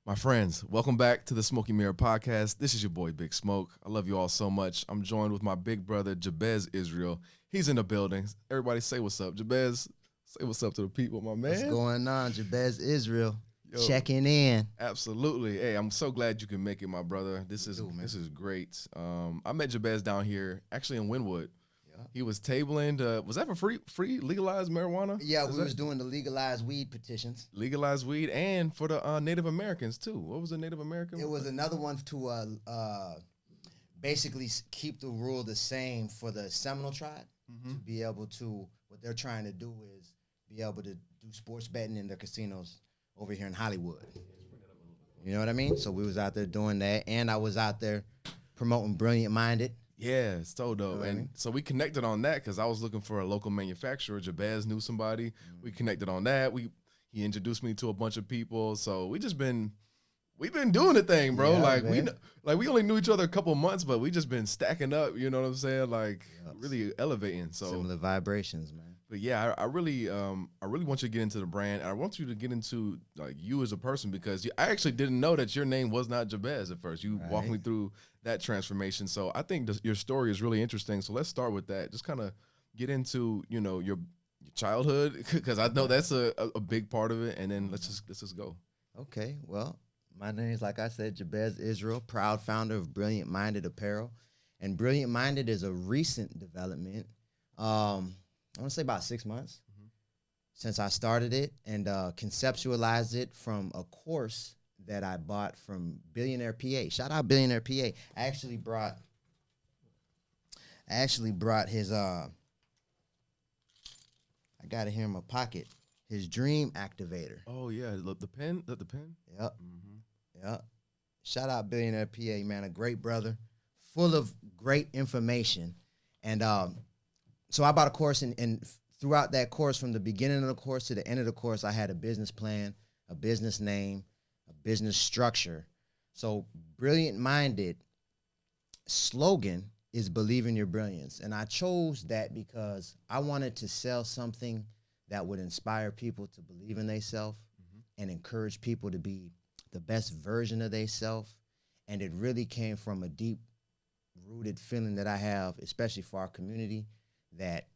My friends, welcome back to the Smoky Mirror Podcast. This is your boy, Big Smoke. I love you all so much. I'm joined with my big brother, Jabez Israel. He's in the building. Everybody say what's up. Jabez, say what's up to the people, my man. What's going on, Jabez Israel? Yo, checking in. Absolutely. Hey, I'm so glad you can make it, my brother. This is great. I met Jabez down here, actually in Wynwood. Yeah. He was tabling. Was that for free legalized marijuana? Yeah, we was doing the legalized weed petitions. Legalized weed, and for the Native Americans too. What was the Native American? It was another one to basically keep the rule the same for the Seminole tribe to be able to. What they're trying to do is be able to do sports betting in their casinos over here in Hollywood. You know what I mean? So we was out there doing that, and I was out there promoting Brilliant Minded. Yeah, it's so dope. You know and so we connected on that because I was looking for a local manufacturer. Jabez knew somebody. We connected on that. He introduced me to a bunch of people. So we've been doing the thing, bro. Yeah, we only knew each other a couple months, but we just been stacking up, you know what I'm saying? Really elevating. So similar vibrations, man. But yeah, I really want you to get into the brand. And I want you to get into you as a person because I actually didn't know that your name was not Jabez at first. You walked me through that transformation. So I think your story is really interesting. So let's start with that. Just kind of get into your childhood because I know that's a big part of it. And then let's just go. Okay, well, my name is, like I said, Jabez Israel, proud founder of Brilliant Minded Apparel, and Brilliant Minded is a recent development. I want to say about 6 months since I started it and conceptualized it from a course that I bought from Billionaire PA. Shout out Billionaire PA. I actually brought his I got it here in my pocket. His Dream Activator. Oh yeah, the pen. The pen. Yep. Yep. Shout out Billionaire PA, man, a great brother, full of great information, and so I bought a course, and throughout that course, from the beginning of the course to the end of the course, I had a business plan, a business name, a business structure. So Brilliant Minded slogan is believe in your brilliance. And I chose that because I wanted to sell something that would inspire people to believe in themselves and encourage people to be the best version of themselves. And it really came from a deep-rooted feeling that I have, especially for our community, that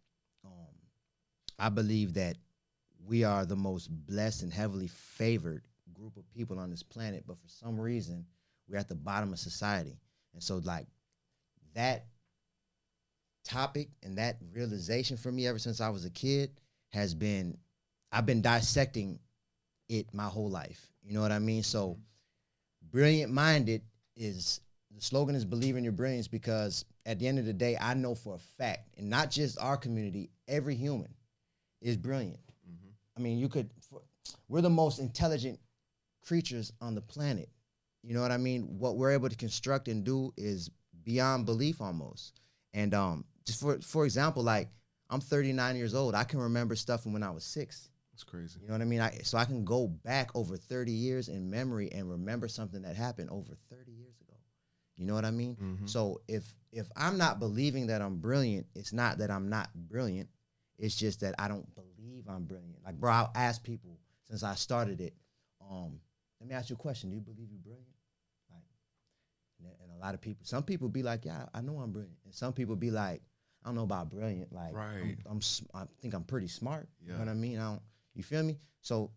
I believe that we are the most blessed and heavily favored group of people on this planet, but for some reason, we're at the bottom of society. And so, that topic and that realization for me ever since I was a kid I've been dissecting it my whole life. You know what I mean? So, Brilliant Minded the slogan is believe in your brilliance because at the end of the day, I know for a fact, and not just our community, every human is brilliant. I mean, we're the most intelligent creatures on the planet. You know what I mean? What we're able to construct and do is beyond belief almost. And just for example, I'm 39 years old. I can remember stuff from when I was 6. That's crazy. You know what I mean? So I can go back over 30 years in memory and remember something that happened over 30 years ago. You know what I mean? So if I'm not believing that I'm brilliant, it's not that I'm not brilliant. It's just that I don't believe I'm brilliant. Bro, I'll ask people since I started it, let me ask you a question. Do you believe you're brilliant? And a lot of people, some people be like, yeah, I know I'm brilliant. And some people be like, I don't know about brilliant. Right. I think I'm pretty smart. Yeah. You know what I mean? You feel me? So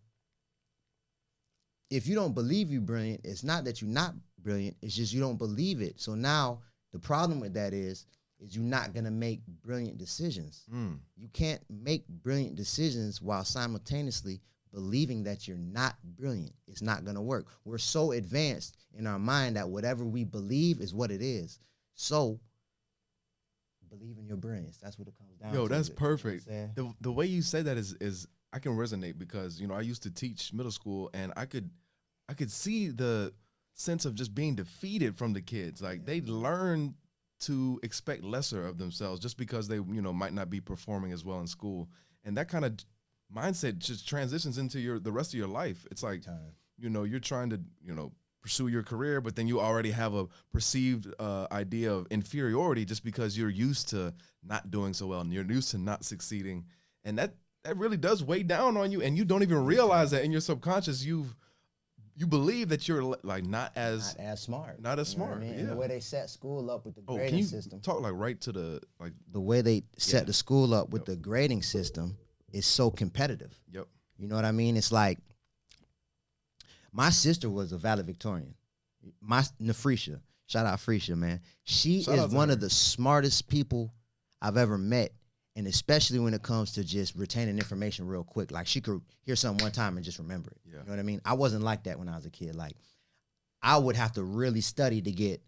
if you don't believe you're brilliant, it's not that you're not brilliant. It's just you don't believe it. So now the problem with that is you're not going to make brilliant decisions. You can't make brilliant decisions while simultaneously believing that you're not brilliant. It's not going to work. We're so advanced in our mind that whatever we believe is what it is. So believe in your brilliance. That's what it comes down to. Yo, that's perfect. You know The way you say that is I can resonate because, I used to teach middle school and I could see the sense of just being defeated from the kids. They learn to expect lesser of themselves just because they, might not be performing as well in school. And that kind of mindset just transitions into the rest of your life. It's like, you're trying to, pursue your career, but then you already have a perceived idea of inferiority just because you're used to not doing so well and you're used to not succeeding. And that really does weigh down on you, and you don't even realize that in your subconscious you've you believe that you're like not as smart. Not as You know what smart. I mean? Yeah. And the way they set school up with the Oh, grading can you system. talk like right to the like? The way they set Yeah. the school up with the grading system is so competitive. Yep. You know what I mean? It's like my sister was a valedictorian. My Nafrisha, shout out Frisha, man. She Shout out is to one her. of the smartest people I've ever met, and especially when it comes to just retaining information real quick. Like she could hear something one time and just remember it. Yeah. You know what I mean? I wasn't like that when I was a kid. Like I would have to really study to get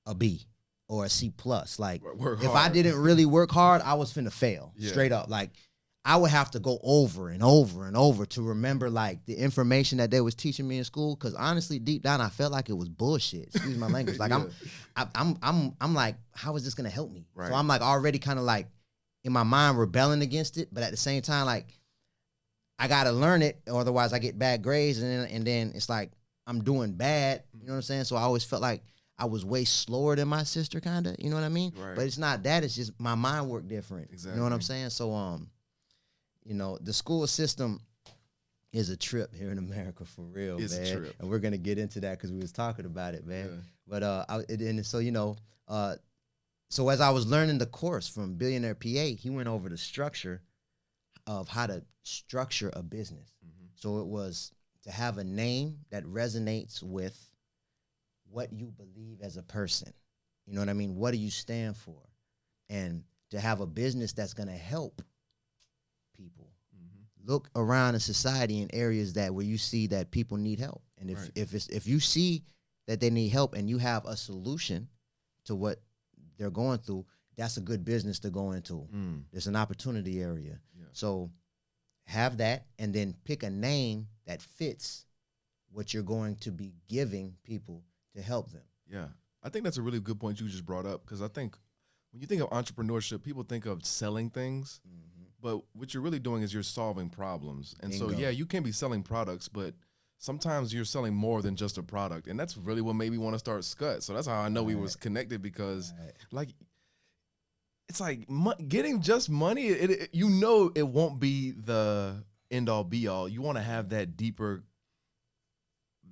a B or a C plus. Like Work if I hard. didn't really work hard, I was finna fail straight up. Like I would have to go over and over and over to remember like the information that they was teaching me in school. Cause honestly, deep down, I felt like it was bullshit. Excuse my language. Like I'm like, how is this gonna help me? Right. So I'm like already kind of like in my mind rebelling against it, but at the same time, like I gotta learn it, or otherwise I get bad grades, and then it's like I'm doing bad. You know what I'm saying? So I always felt like I was way slower than my sister, kind of. You know what I mean? Right. But it's not that. It's just my mind worked different. Exactly. You know what I'm saying? So you know, the school system is a trip here in America for real, It's man. a trip. And we're gonna get into that because we was talking about it, man. Yeah. But and so you know, so as I was learning the course from Billionaire PA, he went over the structure of how to structure a business. Mm-hmm. So it was to have a name that resonates with what you believe as a person. You know what I mean? What do you stand for? And to have a business that's gonna help people. Mm-hmm. Look around in society in areas that where you see that people need help, and Right. if you see that they need help and you have a solution to what they're going through, that's a good business to go into. Mm. There's an opportunity area. Yeah. So have that, and then pick a name that fits what you're going to be giving people to help them. Yeah. I think that's a really good point you just brought up, because I think when you think of entrepreneurship, people think of selling things, but what you're really doing is you're solving problems. And so, Bingo. yeah, you can be selling products, but sometimes you're selling more than just a product. And that's really what made me want to start SKUT. So that's how I know we was connected, because like, it's like getting just money, you know it won't be the end all be all. You want to have that deeper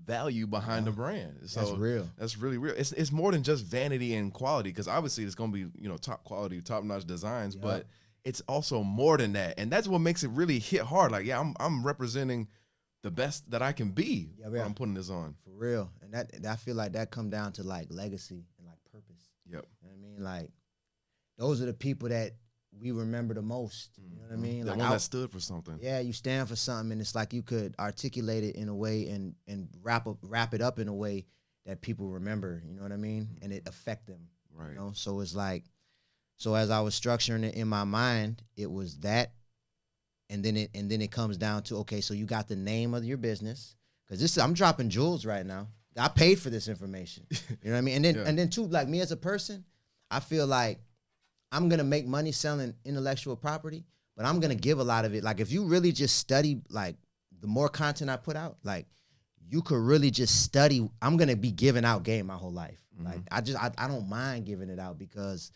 value behind the brand. So That's real. That's really real. It's more than just vanity and quality, because obviously it's going to be, you know, top quality, top notch designs, Yep. but it's also more than that. And that's what makes it really hit hard. Like, yeah, I'm representing the best that I can be when I'm putting this on. For real. And that I feel like that come down to like legacy and like purpose. Yep. You know what I mean? Like those are the people that we remember the most. You know what I mean? The Like one that stood for something. yeah, you stand for something, and it's like you could articulate it in a way and wrap it up in a way that people remember. You know what I mean? And it affect them. Right. You know? So it's like, so as I was structuring it in my mind, it was that, and then it comes down to, okay, so you got the name of your business, because I'm dropping jewels right now. I paid for this information. You know what I mean? And then too, like me as a person, I feel like I'm gonna make money selling intellectual property, but I'm gonna give a lot of it. Like if you really just study, like the more content I put out, like you could really just study. I'm gonna be giving out game my whole life. Like I don't mind giving it out, because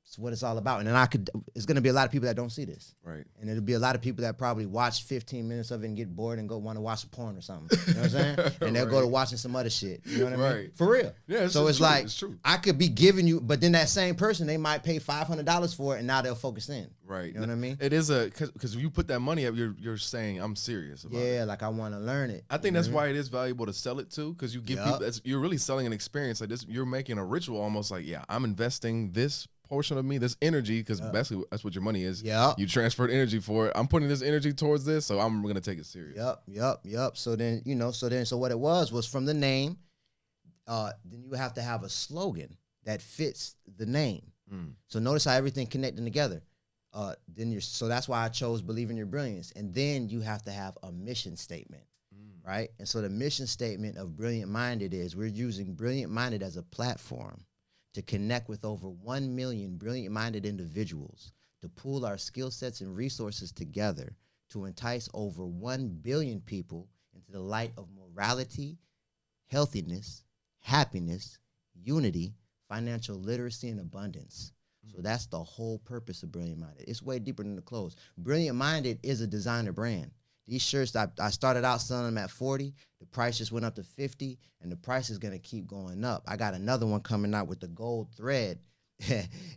it's what it's all about. And then it's gonna be a lot of people that don't see this. Right. And it'll be a lot of people that probably watch 15 minutes of it and get bored and go want to watch some porn or something. You know what I'm saying? And they'll go to watching some other shit. You know what I mean? Right. For real. Yeah. So it's true. like, It's true. I could be giving you, but then that same person, they might pay $500 for it, and now they'll focus in. Right. You know what I mean? It is because when you put that money up, you're saying I'm serious about it. Yeah, like I want to learn it. I think that's why it is valuable to sell it too, because you give people, you're really selling an experience like this. You're making a ritual almost, like, yeah, I'm investing this portion of me, this energy, because basically that's what your money is. Yeah. You transferred energy for it. I'm putting this energy towards this, so I'm gonna take it serious. Yep. So then, you know, so what it was from the name, then you have to have a slogan that fits the name. So notice how everything connecting together. So that's why I chose Believe in Your Brilliance. And then you have to have a mission statement, right? And so the mission statement of Brilliant Minded is, we're using Brilliant Minded as a platform to connect with over 1 million brilliant-minded individuals, to pool our skill sets and resources together to entice over 1 billion people into the light of morality, healthiness, happiness, unity, financial literacy, and abundance. So that's the whole purpose of Brilliant Minded. It's way deeper than the clothes. Brilliant Minded is a designer brand. These shirts, I started out selling them at 40. The price just went up to 50, and the price is gonna keep going up. I got another one coming out with the gold thread.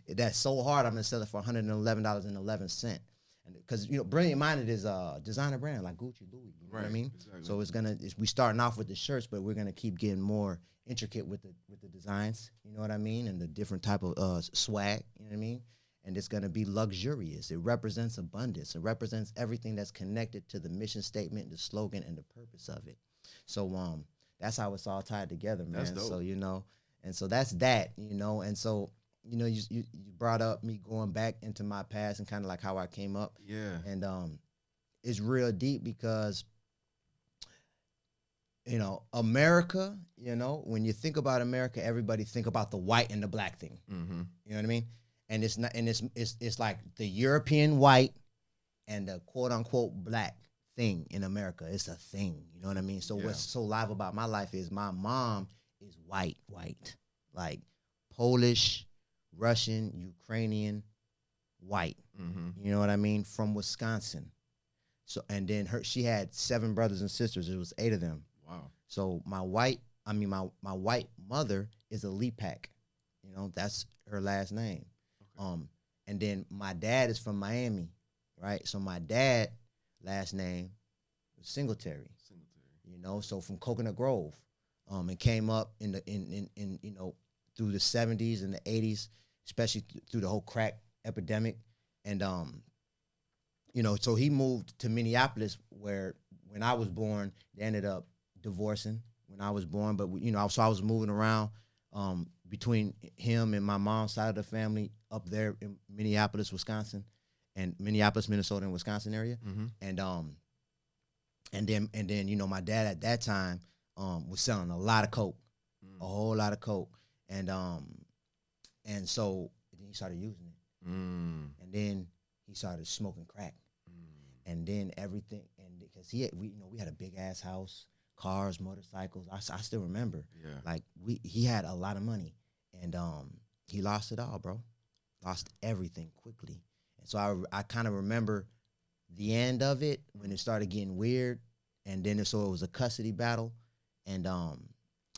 That's so hard. I'm gonna sell it for $111.11. And because Brilliant Minded is a designer brand like Gucci, Louis. You know what I mean? Exactly. So we starting off with the shirts, but we're gonna keep getting more intricate with the designs. You know what I mean? And the different type of swag. You know what I mean? And it's going to be luxurious. It represents abundance. It represents everything that's connected to the mission statement, the slogan, and the purpose of it. So that's how it's all tied together, man. That's dope. So, and so that's that, And so, you brought up me going back into my past and kind of like how I came up. Yeah. And it's real deep because, America, when you think about America, everybody think about the white and the black thing. Mm-hmm. You know what I mean? And it's not, and it's like the European white and the quote unquote black thing in America. It's a thing, you know what I mean? So what's so live about my life is my mom is white, like Polish, Russian, Ukrainian, white. Mm-hmm. You know what I mean? From Wisconsin. So and then she had 7 brothers and sisters. It was 8 of them. Wow. So my white mother is a Lepak. That's her last name. And then my dad is from Miami, right? So my dad last name was Singletary. So from Coconut Grove, and came up in through the 70s and the 80s, especially through the whole crack epidemic, and so he moved to Minneapolis, where when I was born, they ended up divorcing when I was born, but so I was moving around between him and my mom's side of the family up there in Minneapolis, Wisconsin, and Minneapolis, Minnesota, and Wisconsin area. Mm-hmm. And then my dad at that time was selling a lot of coke, a whole lot of coke, and so then he started using it, and then he started smoking crack, and then everything, and because we had a big ass house, cars, motorcycles. I still remember. Yeah. Like he had a lot of money, and he lost it all, bro. Lost everything quickly. And so I kind of remember the end of it when it started getting weird, and then so it was a custody battle, and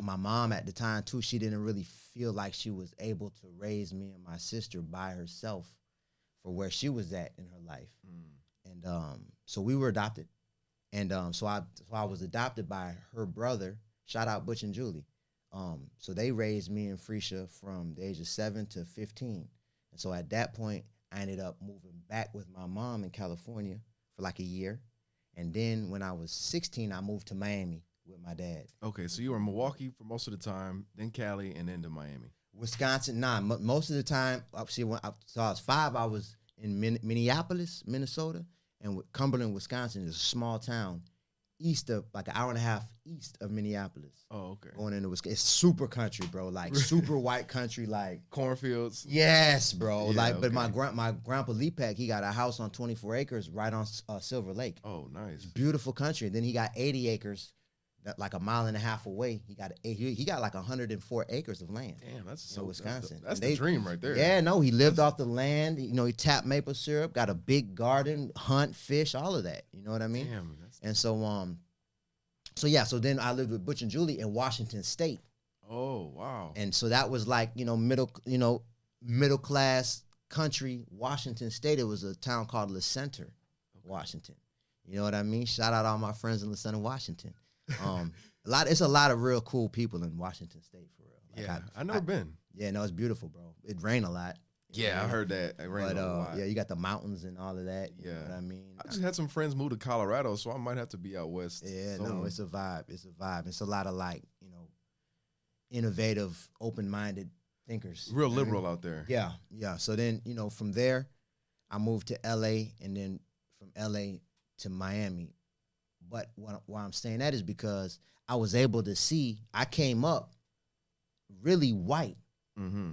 my mom at the time too, she didn't really feel like she was able to raise me and my sister by herself for where she was at in her life. And so we were adopted. And so I was adopted by her brother. Shout out Butch and Julie. So they raised me and Freisha from the age of 7 to 15. And so at that point, I ended up moving back with my mom in California for like a year. And then when I was 16, I moved to Miami with my dad. Okay, so you were in Milwaukee for most of the time, then Cali, and then to Miami. Wisconsin, most of the time. See, so I was 5, I was in Minneapolis, Minnesota. And Cumberland, Wisconsin is a small town east of, like an hour and a half east of Minneapolis. Oh, okay. Going into Wisconsin. It's super country, bro. Like super white country, like cornfields. Yes, bro. Yeah, but my grandpa Lepak, he got a house on 24 acres right on Silver Lake. Oh, nice. It's beautiful country. And then he got 80 acres, like a mile and a half away. He got like 104 acres of land. Damn, that's so Wisconsin. That's the dream right there. Yeah, no, he lived off the land. He tapped maple syrup, got a big garden, hunt, fish, all of that. You know what I mean? Damn. And so then I lived with Butch and Julie in Washington State. Oh, wow. And so that was like middle class country Washington State. It was a town called La Center, Washington. You know what I mean? Shout out all my friends in La Center, Washington. It's a lot of real cool people in Washington State for real. Like I've never been. Yeah, no, it's beautiful, bro. It rained a lot. Yeah, I heard that. It rained a lot. Yeah, you got the mountains and all of that. You know what I mean? I just had some friends move to Colorado, so I might have to be out west. Yeah, no, it's a vibe. It's a vibe. It's a lot of innovative, open-minded thinkers. Real liberal out there. Yeah, yeah. So then, from there, I moved to LA, and then from LA to Miami. But why I'm saying that is because I was able to see, I came up really white. Mm-hmm.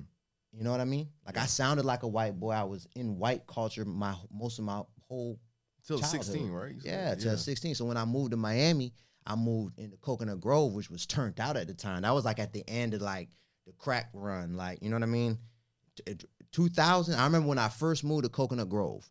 You know what I mean? Like I sounded like a white boy. I was in white culture most of my whole till childhood. 16, right? Yeah, till 16. So when I moved to Miami, I moved into Coconut Grove, which was turned out at the time. That was like at the end of like the crack run, like, you know what I mean? 2000. I remember when I first moved to Coconut Grove.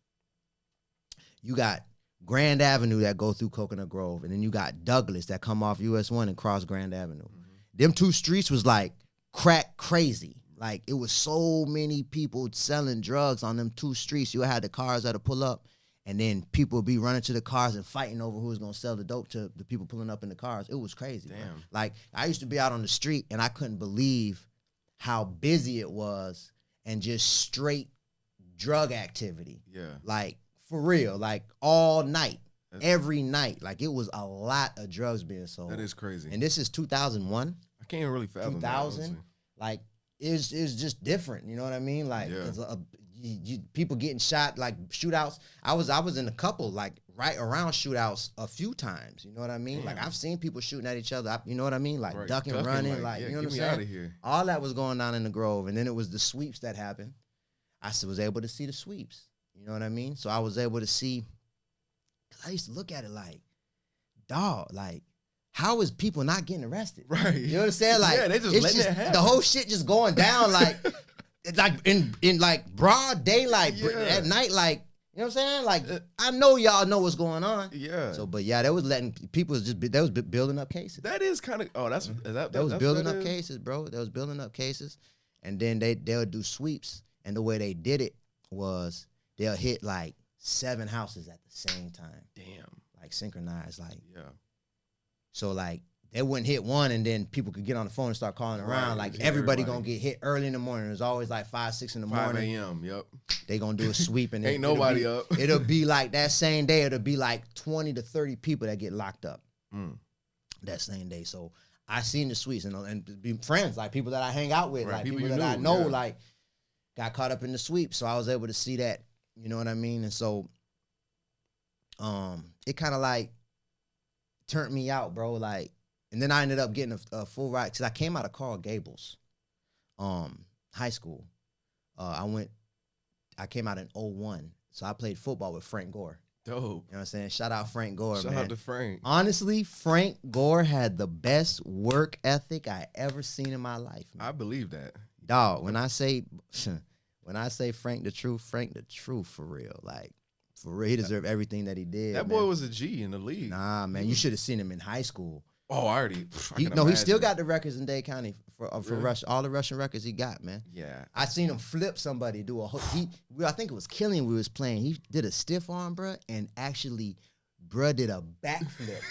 You got Grand Avenue that go through Coconut Grove, and then you got Douglas that come off US 1 and cross Grand Avenue. Them two streets was like crack crazy. Like, it was so many people selling drugs on them two streets. You had the cars that'll pull up, and then people would be running to the cars and fighting over who was going to sell the dope to the people pulling up in the cars. It was crazy. Damn. Bro. Like, I used to be out on the street, and I couldn't believe how busy it was and just straight drug activity. Yeah. Like, for real. Like, all night. Every night. Like, it was a lot of drugs being sold. That is crazy. And this is 2001. I can't even really fathom 2000. that, Like, it's just different. You know what I mean? Like, people getting shot, like shootouts. I was in a couple, like, right around shootouts a few times. You know what I mean? Damn. Like, I've seen people shooting at each other. You know what I mean? Like, right. ducking, running. Like, you know what I'm saying? Out of here. All that was going on in the Grove. And then it was the sweeps that happened. I was able to see the sweeps. You know what I mean? So I was able to see, because I used to look at it like, dog, like, how is people not getting arrested? Right. You know what I'm saying? Like, yeah, they just letting it happen. The whole shit just going down like, it's like in like broad daylight at night. Like, you know what I'm saying? Like, I know y'all know what's going on. Yeah. So, but yeah, they was letting people they was building up cases. That is kind of that was building up cases, bro. They was building up cases, and then they'll do sweeps, and the way they did it was they'll hit like 7 houses at the same time. Damn. Like synchronized, like yeah. So, like, they wouldn't hit one, and then people could get on the phone and start calling around. Like, everybody gonna get hit early in the morning. It's always like 5, 6 in the morning. 5 a.m., yep. They gonna do a sweep. And ain't nobody up. It'll be like that same day, it'll be like 20 to 30 people that get locked up that same day. So, I seen the sweeps and be friends, like people that I hang out with, right. Like people that I know, like, got caught up in the sweep. So, I was able to see that, you know what I mean? And so, it kind of like turned me out, bro. Like, and then I ended up getting a full ride because I came out of Carl Gables, high school. I came out in 01, so I played football with Frank Gore. Dope. You know what I'm saying? Shout out Frank Gore, Shout out to Frank. Honestly, Frank Gore had the best work ethic I ever seen in my life, man. I believe that. Dog, when I say Frank the truth for real. Like, for real, he deserved everything that he did. That boy was a G in the league. Nah, man, you should have seen him in high school. Oh, I already. He still got the records in Dade County for really? Russia. All the Russian records he got, man. Yeah, I seen him flip somebody, do a whole. I think it was Killing. We was playing. He did a stiff arm, bruh, and actually, bruh did a backflip,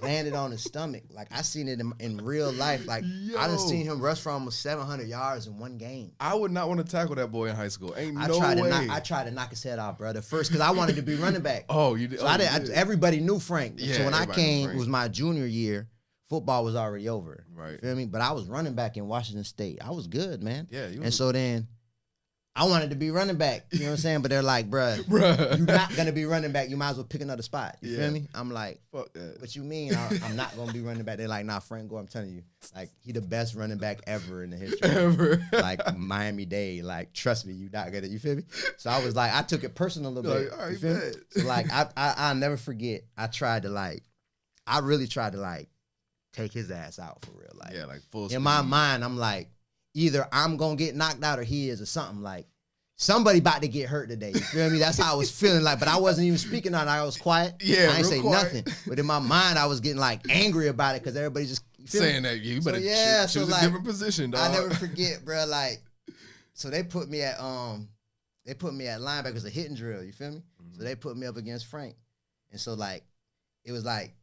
landed on his stomach. Like, I seen it in real life. Like, I done seen him rush for almost 700 yards in one game. I would not want to tackle that boy in high school. Ain't no way. I tried to knock his head off, brother, first because I wanted to be running back. Oh, you did. So everybody knew Frank. Yeah, so when I came, it was my junior year. Football was already over. Right. You feel me? But I was running back in Washington State. I was good, man. Yeah. And so then I wanted to be running back. You know what I'm saying? But they're like, bruh, you're not going to be running back. You might as well pick another spot. You feel me? I'm like, fuck that. What you mean? I'm not going to be running back. They're like, nah, Frank Gore, I'm telling you. Like, he the best running back ever in the history. Ever. Like, Miami-Dade. Like, trust me, you not going to, you feel me? So I was like, I took it personal a little bit. All right, you feel me? So, like, I'll never forget. I really tried to, like, take his ass out for real. Like, yeah, like full speed. In my mind, I'm like, either I'm going to get knocked out or he is or something. Like, somebody about to get hurt today. You feel me? That's how I was feeling. Like, but I wasn't even speaking on it. I was quiet. Yeah, I ain't say quiet. nothing. But in my mind, I was getting like angry about it because everybody just saying that you better choose a different position, dog. I never forget, bro. Like, so they put me at linebacker as a hitting drill. You feel me? Mm-hmm. So they put me up against Frank, and so like, it was like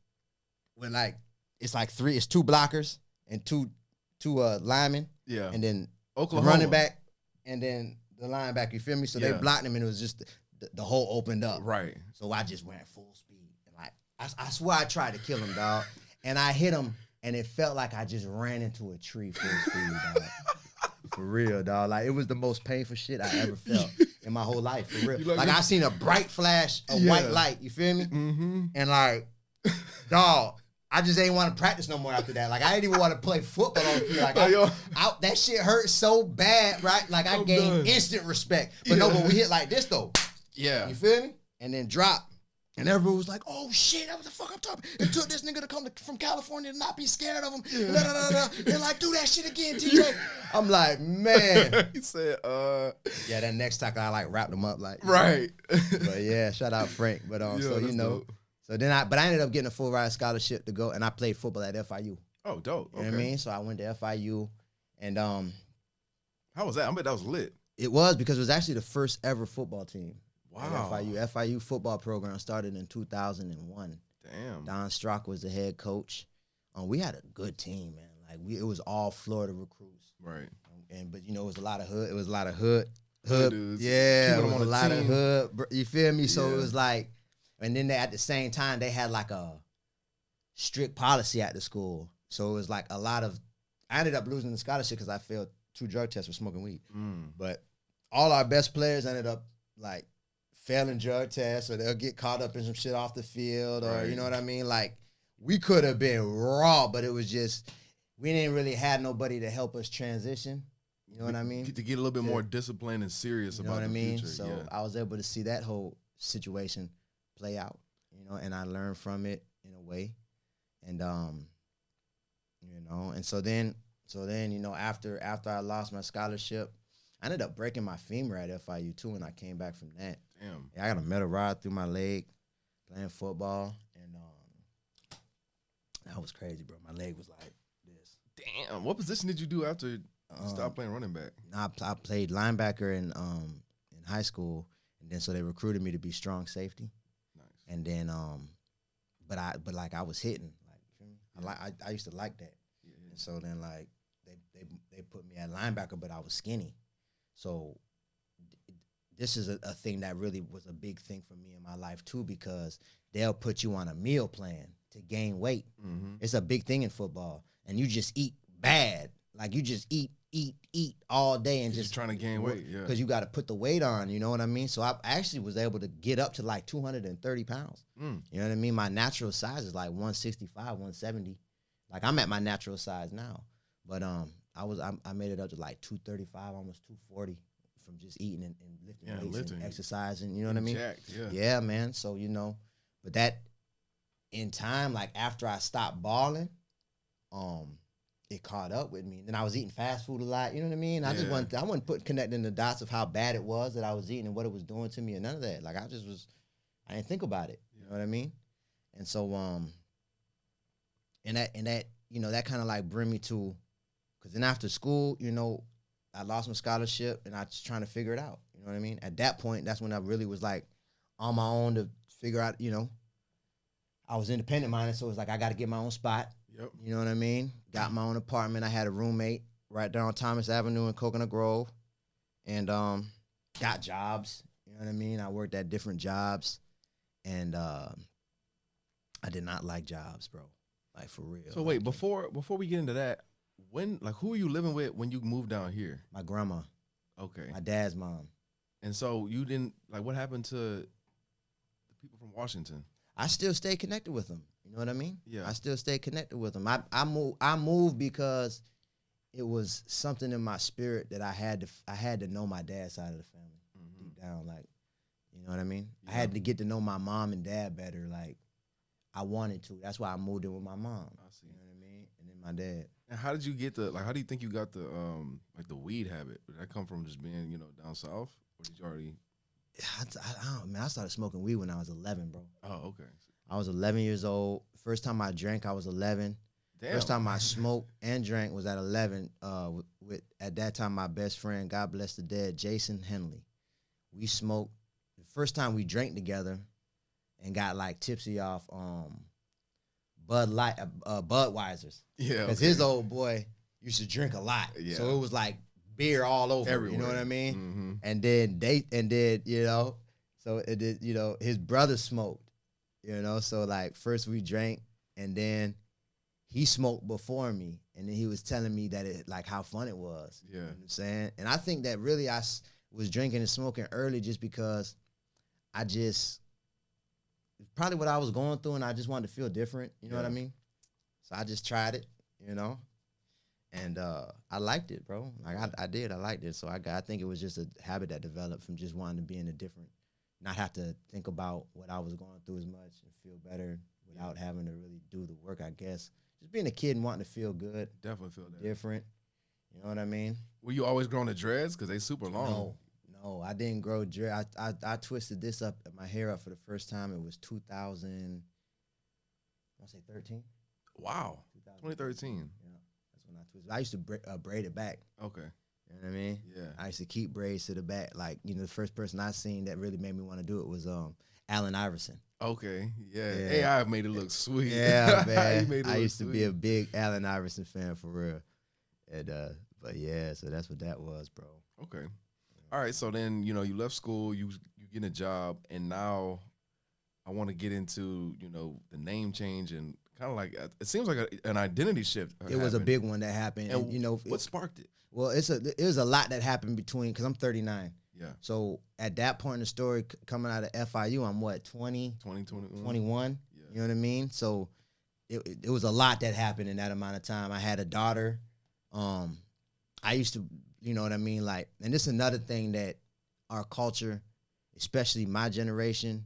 when like it's like it's 2 blockers and two linemen. Yeah, and then Oklahoma running back, and then the linebacker, you feel me? So they blocked him, and it was just the hole opened up. Right. So I just went full speed. And like I swear I tried to kill him, dog. And I hit him, and it felt like I just ran into a tree full speed, dog. For real, dog. Like, it was the most painful shit I ever felt in my whole life, for real. Like I seen a bright flash of white light, you feel me? Mm-hmm. And like, dog, I just ain't want to practice no more after that. Like, I didn't even want to play football on the field. Like, that shit hurt so bad, right? Like, I gained instant respect. But no, but we hit like this, though. Yeah. You feel me? And then drop. And everyone was like, "Oh shit, that's what the fuck I'm talking. It took this nigga to come from California to not be scared of him." They're like, "Do that shit again, TJ." I'm like, man. He said, Yeah, that next tackle I like wrapped him up like. right. But yeah, shout out Frank. But so you know, dope. so then I ended up getting a full ride scholarship to go, and I played football at FIU. Oh, dope. You know what I mean? So I went to FIU, and how was that? I bet that was lit. it was because it was actually the first ever football team. Wow. At FIU football program started in 2001. Damn. Don Strock was the head coach. We had a good team, man. Like it was all Florida recruits. Right. But you know, it was a lot of hood. It was a lot of hood dudes. Yeah, Keeping it them was on a the lot of team. hood. You feel me? So Yeah. it was like, and then at the same time they had like a strict policy at the school. So it was like a lot of. I ended up losing the scholarship because I failed 2 drug tests for smoking weed. But all our best players ended up like failing drug tests, or they'll get caught up in some shit off the field, or Right. you know what I mean? Like we could have been raw, but it was just we didn't really have nobody to help us transition. You know what I mean? To get a little bit more disciplined and serious You know about what I the mean? future. So yeah. I was able to see that whole situation play out, you know, and I learned from it in a way. And you know, and so then, you know, after I lost my scholarship, I ended up breaking my femur at FIU too when I came back from that. Damn. Yeah, I got a metal rod through my leg playing football, and that was crazy, bro. My leg was like this. Damn. What position did you do after you stopped playing running back? I played linebacker in high school, and then so they recruited me to be strong safety. Nice. And then but I was hitting, like, you feel me? I used to like that. Yeah. And so then like they put me at linebacker, but I was skinny. So this is a thing that really was a big thing for me in my life too, because they'll put you on a meal plan to gain weight. Mm-hmm. It's a big thing in football, and you just eat bad. Like you just eat all day and just trying to gain weight, yeah. Because you got to put the weight on, you know what I mean? So I actually was able to get up to like 230 pounds. You know what I mean? My natural size is like 165, 170. Like I'm at my natural size now, but I made it up to like 235, almost 240 from just eating and lifting weights and exercising. You know what I mean? Jacked, yeah. Yeah, man. So you know, but that in time, like after I stopped balling, it caught up with me. And then I was eating fast food a lot. You know what I mean? I wasn't connecting the dots of how bad it was that I was eating and what it was doing to me and none of that. Like I didn't think about it. You know what I mean? And so and that you know, that kind of like bring me to, because then after school, you know, I lost my scholarship and I was trying to figure it out. You know what I mean? At that point, that's when I really was like on my own to figure out, you know, I was independent minded, so it was like I got to get my own spot. Yep. You know what I mean? Got my own apartment. I had a roommate right there on Thomas Avenue in Coconut Grove, and got jobs. You know what I mean? I worked at different jobs, and I did not like jobs, bro. Like for real. So wait, before we get into that, who were you living with when you moved down here? My grandma. Okay. My dad's mom. And so you didn't, like, what happened to the people from Washington? I still stay connected with them. You know what I mean? Yeah. I still stay connected with them. I moved because it was something in my spirit that I had to know my dad's side of the family deep down. Like, you know what I mean? Yeah. I had to get to know my mom and dad better. Like, I wanted to. That's why I moved in with my mom. I see. You know what I mean? And then my dad. And how did you get how do you think you got the like the weed habit? Did that come from just being, you know, down south? Or did you already? I started smoking weed when I was 11, bro. Oh, okay. I was 11 years old. First time I drank, I was 11. Damn. First time I smoked and drank was at 11 with at that time, my best friend, God bless the dead, Jason Henley. We smoked. The first time we drank together and got like tipsy off Budweisers. Yeah. Because his old boy used to drink a lot. Yeah. So it was like beer all over. Everywhere. You know what I mean? Mm-hmm. And then you know, so it did, you know, his brother smoked. You know, so like first we drank and then he smoked before me. And then he was telling me that it like how fun it was. Yeah. You know what I'm saying? And I think that really I was drinking and smoking early just because probably what I was going through and I just wanted to feel different. You know what I mean? So I just tried it, you know, and I liked it, bro. Like I liked it. So I think it was just a habit that developed from just wanting to be in a different not have to think about what I was going through as much and feel better without having to really do the work, I guess. Just being a kid and wanting to feel good. Definitely feel that. Different. You know what I mean? Were you always growing the dreads? Because they super long. No, I didn't grow dread. I twisted this up, my hair up for the first time. It was 2000, I want to say 13. Wow. 2013. Yeah, that's when I twisted. I used to braid it back. Okay. You know what I mean? Yeah. I used to keep braids to the back. Like, you know, the first person I seen that really made me want to do it was Allen Iverson. Okay. Yeah. AI made it look sweet. Yeah, man. I used to be a big Allen Iverson fan for real. And but yeah, so that's what that was, bro. Okay. All right. So then, you know, you left school, you get a job, and now I want to get into, you know, the name change and kind of like it seems like an identity shift. It was a big one that happened. And you know, what sparked it? Well, it was a lot that happened between, because I'm 39. Yeah. So at that point in the story, coming out of FIU, I'm what, 20? 21. Yeah. You know what I mean? So it was a lot that happened in that amount of time. I had a daughter. I used to, you know what I mean? Like, and this is another thing that our culture, especially my generation,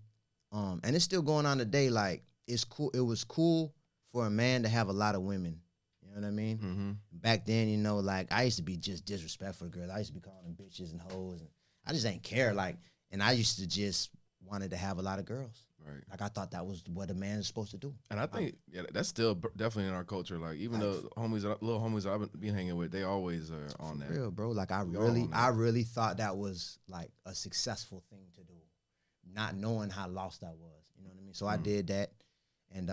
and it's still going on today, like, it's cool. It was cool for a man to have a lot of women. You know what I mean? Mm-hmm. Back then, you know, like, I used to be just disrespectful to girls. I used to be calling them bitches and hoes, and I just ain't care. Like, and I used to just wanted to have a lot of girls. Right. Like, I thought that was what a man is supposed to do. And I think that's still definitely in our culture. Like, even the little homies I've been hanging with, they always are on that. Real, bro. Like, I really thought that was like a successful thing to do, not knowing how lost I was. You know what I mean? So I did that, and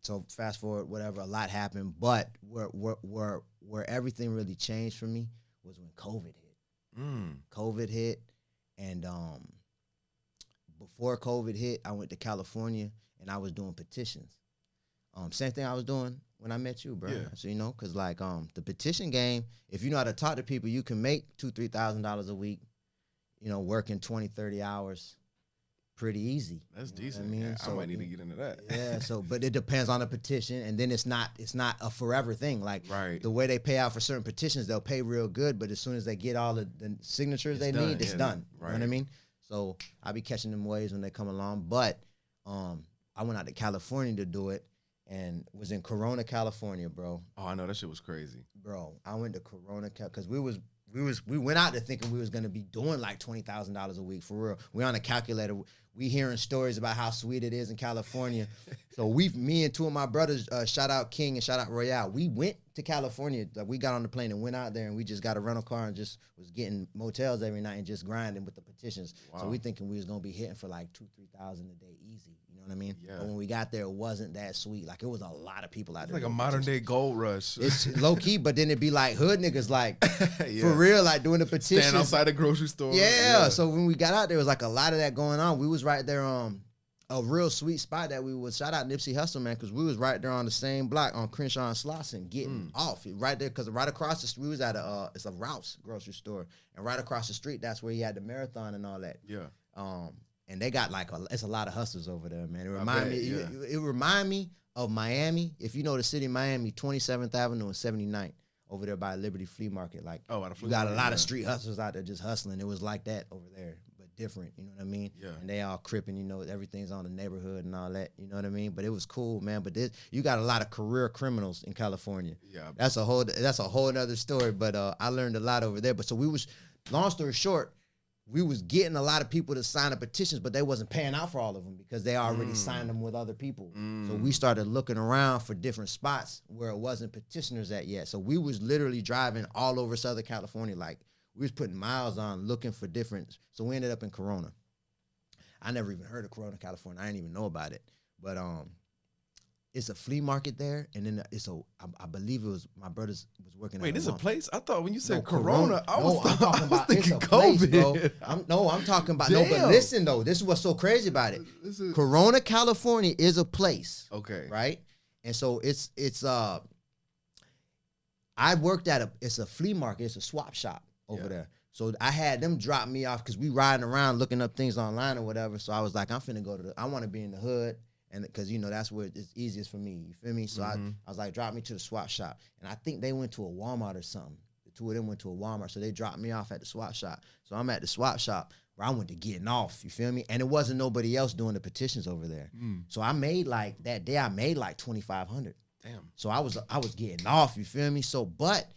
so fast forward, whatever, a lot happened. But where everything really changed for me was when COVID hit. COVID hit, and before COVID hit, I went to California and I was doing petitions. Same thing I was doing when I met you, bro. Yeah. So, you know, because like the petition game, if you know how to talk to people, you can make $2,000-$3,000 a week, you know, working 20, 30 hours. Pretty easy. That's decent. I mean, yeah, so, I might need to get into that. Yeah. So, but it depends on the petition, and then it's not a forever thing. Like the way they pay out for certain petitions, they'll pay real good, but as soon as they get all the signatures they need, it's done. Right. You know what I mean? So I'll be catching them waves when they come along. But I went out to California to do it, and was in Corona, California, bro. Oh, I know that shit was crazy, bro. I went to Corona because we went out there thinking we was gonna be doing like $20,000 a week for real. We on a calculator. We hearing stories about how sweet it is in California. So me and two of my brothers, shout out King and shout out Royale, we went to California. Like, we got on the plane and went out there, and we just got a rental car and just was getting motels every night and just grinding with the petitions. Wow. So we thinking we was gonna be hitting for like $2,000-$3,000 a day easy. You know what I mean? Yeah. But when we got there, it wasn't that sweet. Like, it was a lot of people out there. Like a modern day gold rush. It's low key, but then it'd be like hood niggas, like for real, like doing the petitions. Stand outside the grocery store. Yeah. So when we got out there was like a lot of that going on. We was right there a real sweet spot that we would shout out Nipsey Hussle, man, because we was right there on the same block on Crenshaw and Slauson getting off right there, because right across the street we was at it's a Ralph's grocery store, and right across the street that's where he had the marathon and all that. Yeah. And they got like it's a lot of hustlers over there, man. It remind me of Miami. If you know the city of Miami, 27th Avenue and 79th over there by Liberty Flea Market. Like, you got a lot of street hustlers out there just hustling. It was like that over there, but different. You know what I mean? Yeah. And they all cripping. You know, everything's on the neighborhood and all that. You know what I mean? But it was cool, man. But you got a lot of career criminals in California. Yeah. That's a whole other story. But I learned a lot over there. But so we was, long story short, we was getting a lot of people to sign the petitions, but they wasn't paying out for all of them because they already signed them with other people. So we started looking around for different spots where it wasn't petitioners at yet. So we was literally driving all over Southern California. Like, we was putting miles on looking for different. So we ended up in Corona. I never even heard of Corona, California. I didn't even know about it. But it's a flea market there, and then I believe it was my brothers was working. Wait, this is a place? I thought when you said Corona, I was talking about thinking it's a COVID. Place, bro. I'm talking about no. But listen though, this is what's so crazy about it. Corona, California is a place. Okay. Right, and so it's I worked at it's a flea market. It's a swap shop over there. So I had them drop me off because we riding around looking up things online or whatever. So I was like, I'm finna go I want to be in the hood. And because, you know, that's where it's easiest for me. You feel me? So I was like, drop me to the swap shop. And I think they went to a Walmart or something. The two of them went to a Walmart. So they dropped me off at the swap shop. So I'm at the swap shop. Bro, I went to getting off, you feel me? And it wasn't nobody else doing the petitions over there. So I made like, that day I made like 2,500. Damn. So I was getting off, you feel me? So, but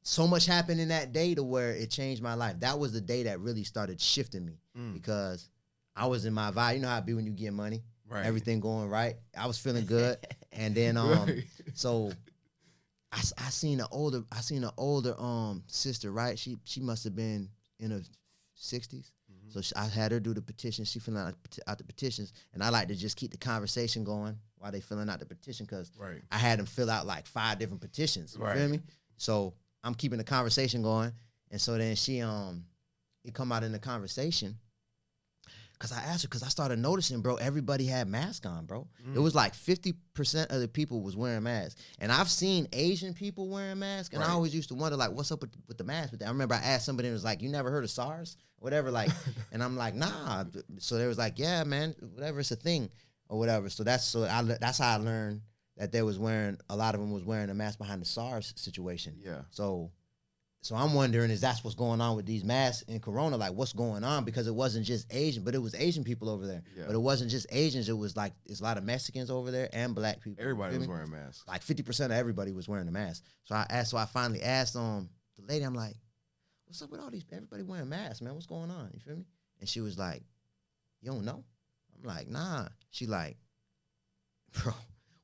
so much happened in that day to where it changed my life. That was the day that really started shifting me because I was in my vibe. You know how it be when you get money, right? Everything going right. I was feeling good, and then so I seen an older sister, right? She must have been in her 60s. So I had her do the petition. She filling out the petitions, and I like to just keep the conversation going while they filling out the petition because I had them fill out like 5 different petitions. You feel me? So I'm keeping the conversation going, and so then she it come out in the conversation because I asked her because I started noticing, bro, everybody had masks on, bro. It was like 50% of the people was wearing masks, and I've seen Asian people wearing masks, and I always used to wonder like, what's up with the mask? But I remember I asked somebody and it was like, you never heard of SARS, whatever, like, and I'm like, nah. So they was like, yeah, man, whatever, it's a thing or whatever. So that's how I learned that they was wearing, a lot of them was wearing a mask behind the SARS situation. Yeah. So I'm wondering, is that's what's going on with these masks in Corona? Like, what's going on? Because it wasn't just Asian, but it was Asian people over there. Yeah. But it wasn't just Asians. It was like, it's a lot of Mexicans over there and black people. Everybody was wearing masks. Like 50% of everybody was wearing a mask. So I finally asked the lady, I'm like, what's up with all these, everybody wearing masks, man? What's going on? You feel me? And she was like, you don't know? I'm like, nah. She like, bro,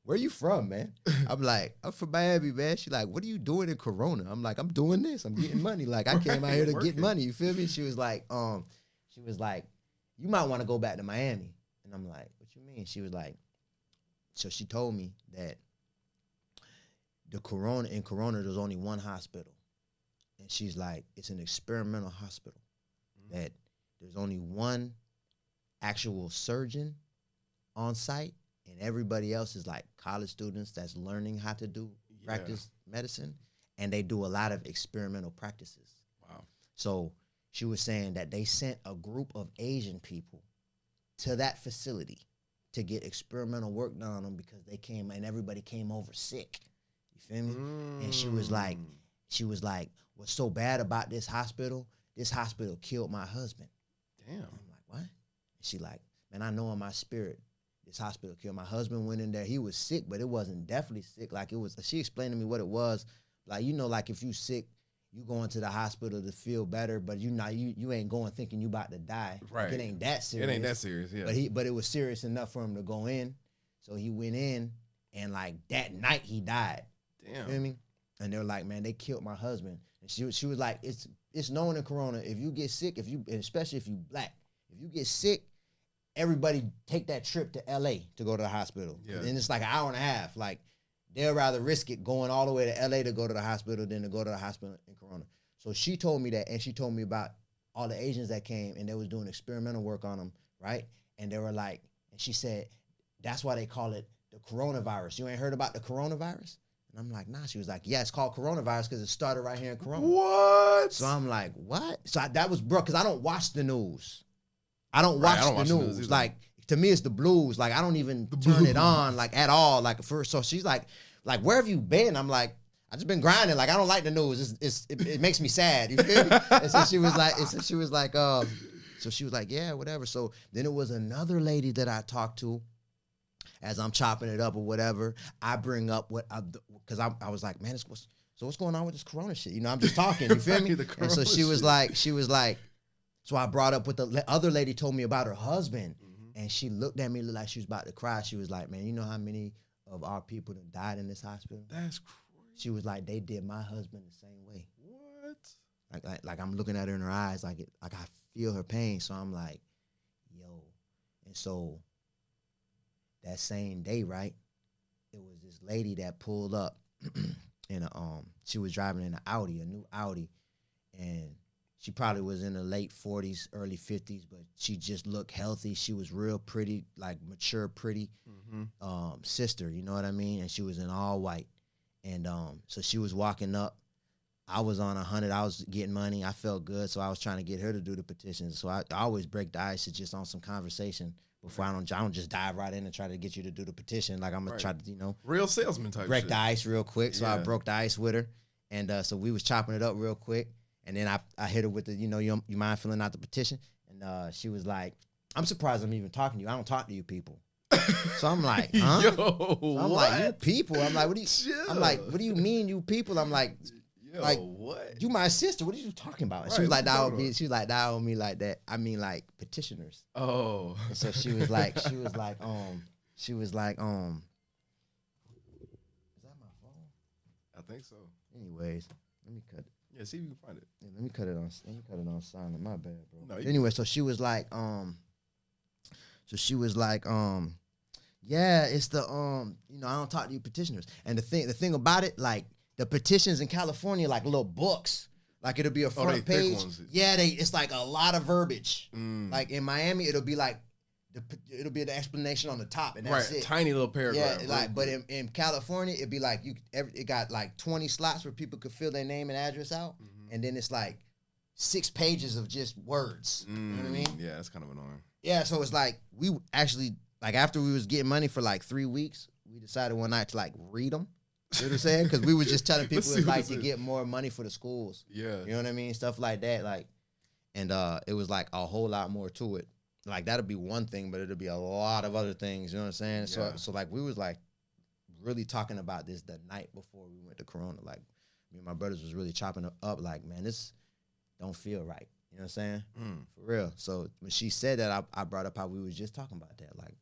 where you from, man? I'm like, I'm from Miami, man. She like, what are you doing in Corona? I'm like, I'm doing this. I'm getting money. Like, I came out here to get money. You feel me? She was like, you might want to go back to Miami. And I'm like, what you mean? She was like, so she told me that in Corona, there's only one hospital. And she's like, it's an experimental hospital. That there's only one actual surgeon on site. And everybody else is like college students that's learning how to do practice medicine, and they do a lot of experimental practices. Wow. So she was saying that they sent a group of Asian people to that facility to get experimental work done on them because they came and everybody came over sick. You feel me? And she was like, what's so bad about this hospital? This hospital killed my husband. Damn. I'm like, what? And she like, man, I know in my spirit, this hospital killed my husband. Went in there, he was sick, but it wasn't definitely sick. Like, it was, she explained to me what it was. Like, you know, like if you sick, you going to the hospital to feel better, but you ain't going thinking you about to die. Right. Like, it ain't that serious. It ain't that serious, yeah. But it was serious enough for him to go in. So he went in, and like that night he died. Damn. You feel me? And they're like, man, they killed my husband. And she was like, it's known in Corona, if you get sick, especially if you black, if you get sick, everybody take that trip to LA to go to the hospital. Yeah. And it's like an hour and a half. Like, they'll rather risk it going all the way to LA to go to the hospital than to go to the hospital in Corona. So she told me that, and she told me about all the Asians that came, and they was doing experimental work on them, right? And they were like, and she said, that's why they call it the coronavirus. You ain't heard about the coronavirus? And I'm like, nah. She was like, yeah, it's called coronavirus because it started right here in Corona. What? So I'm like, what? So that was, bro, because I don't watch the news. I don't watch the news. Like, to me, it's the blues. Like, I don't even turn it on, like, at all. Like, first, so she's like, where have you been? I'm like, I just been grinding. Like, I don't like the news. It makes me sad. You feel me? And so she was like, yeah, whatever. So then it was another lady that I talked to as I'm chopping it up or whatever. I bring up because I was like, man, what's going on with this Corona shit? You know, I'm just talking. You feel me? And so she was like. So I brought up what the other lady told me about her husband, and she looked at me like she was about to cry. She was like, man, you know how many of our people that died in this hospital? That's crazy. She was like, they did my husband the same way. What? Like I'm looking at her in her eyes, like I feel her pain. So I'm like, yo. And so that same day, right, it was this lady that pulled up in she was driving in a new Audi, and she probably was in the late 40s, early 50s, but she just looked healthy. She was real pretty, like mature, pretty sister, you know what I mean? And she was in all white. And so she was walking up. I was on 100. I was getting money. I felt good, so I was trying to get her to do the petitions. So I always break the ice just on some conversation before I don't just dive right in and try to get you to do the petition. Like, I'm going to try to, real salesman type break shit. the ice real quick. So I broke the ice with her. And so we was chopping it up real quick. And then I hit her with the, you mind filling out the petition? And And she was like, I'm surprised I'm even talking to you. I don't talk to you people. So I'm like, huh? Yo, so I'm like, you people. I'm like, what do you? Chill. I'm like, what do you mean, you people? I'm like, Yo, like, what? you my sister. What are you talking about? Right, She was what like, you that talking would be. about? She was like, that don't mean like that. I mean like petitioners. Oh. And so she was like, is that my phone? I think so. Anyways, let me cut it. Yeah, see if you can find it. Yeah, let me cut it on silent. My bad, bro. No, Anyway, so she was like, yeah, it's the I don't talk to you petitioners. And the thing about it, like the petitions in California, like little books. Like it'll be a front they thick page. ones. Yeah, it's like a lot of verbiage. Mm. Like in Miami, it'll be like it'll be the explanation on the top, and that's right, it. tiny little paragraph. Yeah, like, but in California, it'd be like it got like 20 slots where people could fill their name and address out, and then it's like 6 pages of just words. You know what I mean? Yeah, that's kind of annoying. Yeah, so it's like we actually like after we was getting money for like 3 weeks, we decided one night to like read them. You know what I'm saying? Because we was just telling people it's like to get more money for the schools. Yeah, you know what I mean, stuff like that. Like, and it was like a whole lot more to it. Like that'll be one thing, but it'll be a lot of other things. You know what I'm saying? Yeah. So like we was like really talking about this the night before we went to Corona. Like me and my brothers was really chopping it up. Like, man, this don't feel right. You know what I'm saying? For real. So when she said that, I brought up how we was just talking about that. Like,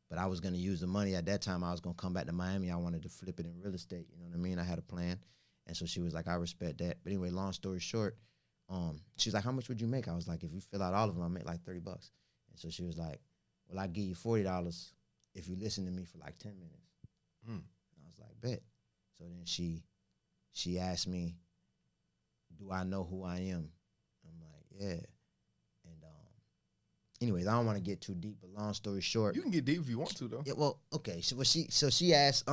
but I was gonna use the money at that time. I was gonna come back to Miami. I wanted to flip it in real estate. You know what I mean? I had a plan, and so she was like, I respect that. But anyway, long story short, she's like, how much would you make? I was like, if you fill out all of them, I make like $30. And so she was like, well, I give you $40 if you listen to me for like 10 minutes. And I was like, bet. So then she asked me, do I know who I am? I'm like, yeah. And anyways, I don't want to get too deep, but long story short. You can get deep if you want to, though. Yeah, well, okay. So she asked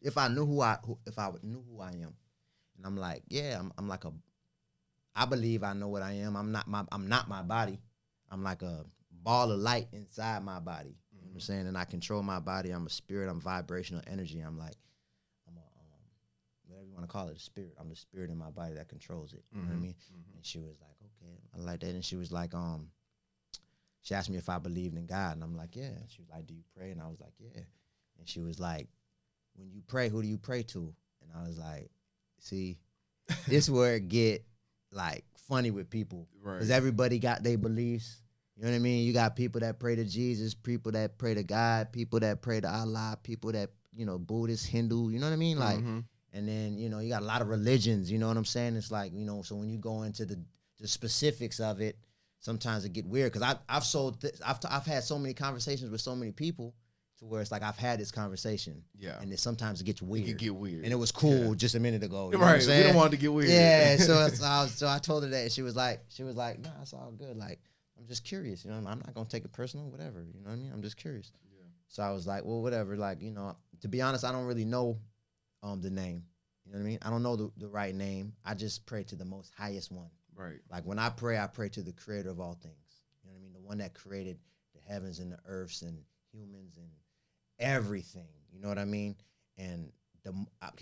if I knew who I am. And I'm like, yeah, I'm like I believe I know what I am. I'm not my body. I'm like a ball of light inside my body. You know what I'm saying? And I control my body. I'm a spirit. I'm vibrational energy. I'm like, I'm a whatever you want to call it, a spirit. I'm the spirit in my body that controls it. You know what I mean? And she was like, okay, I like that. And she was like, she asked me if I believed in God. And I'm like, yeah. And she was like, do you pray? And I was like, yeah. And she was like, when you pray, who do you pray to? And I was like, see, this is where it get like funny with people. Right. Because everybody got their beliefs. You know what I mean? You got people that pray to Jesus, people that pray to God, people that pray to Allah, people that, Buddhist, Hindu, you know what I mean? Like, and then, you got a lot of religions, you know what I'm saying? It's like, so when you go into the specifics of it, sometimes it get weird. Because I've had so many conversations with so many people to where it's like I've had this conversation. Yeah. And sometimes it gets weird. It can get weird. And it was cool just a minute ago. You know right. What I'm saying? We don't want it to get weird. Yeah. So I told her that, and she was like, nah, it's all good. Like, I'm just curious, I'm not gonna take it personal, whatever, you know what I mean? I'm just curious. Yeah. So I was like, well, whatever, like, to be honest, I don't really know the name. You know what I mean? I don't know the right name. I just pray to the most highest one. Right. Like when I pray to the creator of all things. You know what I mean? The one that created the heavens and the earths and humans and everything. You know what I mean? And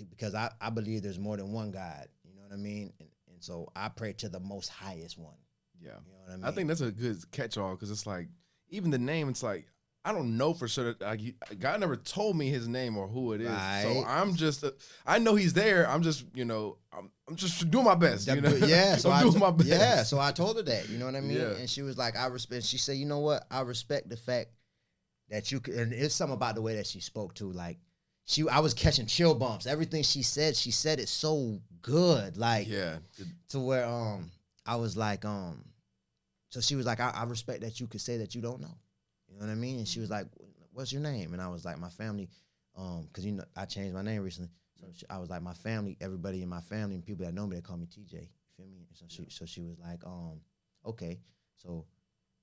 because I believe there's more than one God. You know what I mean? And so I pray to the most highest one. Yeah. You know what I mean? I think that's a good catch-all because it's like, even the name, it's like, I don't know for sure. God never told me his name or who it is. Right. So I'm just, I know he's there. I'm just, I'm just doing my best. Yeah. So I'm doing my best. Yeah. So I told her that, you know what I mean? Yeah. And she was like, I respect, she said, you know what? I respect the fact that you could, and it's something about the way that she spoke to, like, I was catching chill bumps. Everything she said it so good. Like, yeah. To where, I was like, so she was like, I respect that you could say that you don't know. You know what I mean? And she was like, what's your name? And I was like, my family, because, I changed my name recently. So I was like, my family, everybody in my family and people that know me, they call me TJ. You feel me? So she was like, okay. So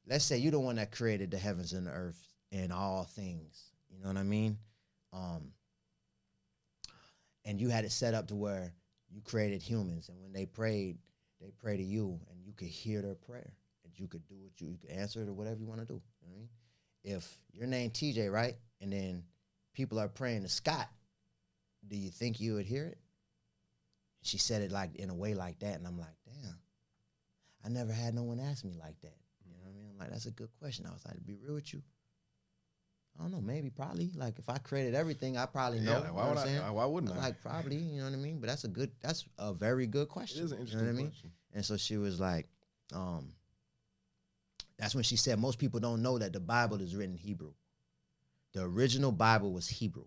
let's say you're the one that created the heavens and the earth and all things. You know what I mean? And you had it set up to where you created humans. And when they pray to you, and you could hear their prayer. And you could do what you could answer it or whatever you want to do. You know what I mean? If your name TJ, right? And then people are praying to SKUT, do you think you would hear it? She said it like in a way like that. And I'm like, damn, I never had no one ask me like that. You know what I mean? I'm I'm like, that's a good question. I was like, to be real with you, I don't know, maybe, probably. Like, if I created everything, I probably know. Yeah, why wouldn't I? Like, probably, you know what I mean? But that's a very good question. It is an interesting you know what question. I mean? And so she was like, that's when she said, most people don't know that the Bible is written in Hebrew. The original Bible was Hebrew.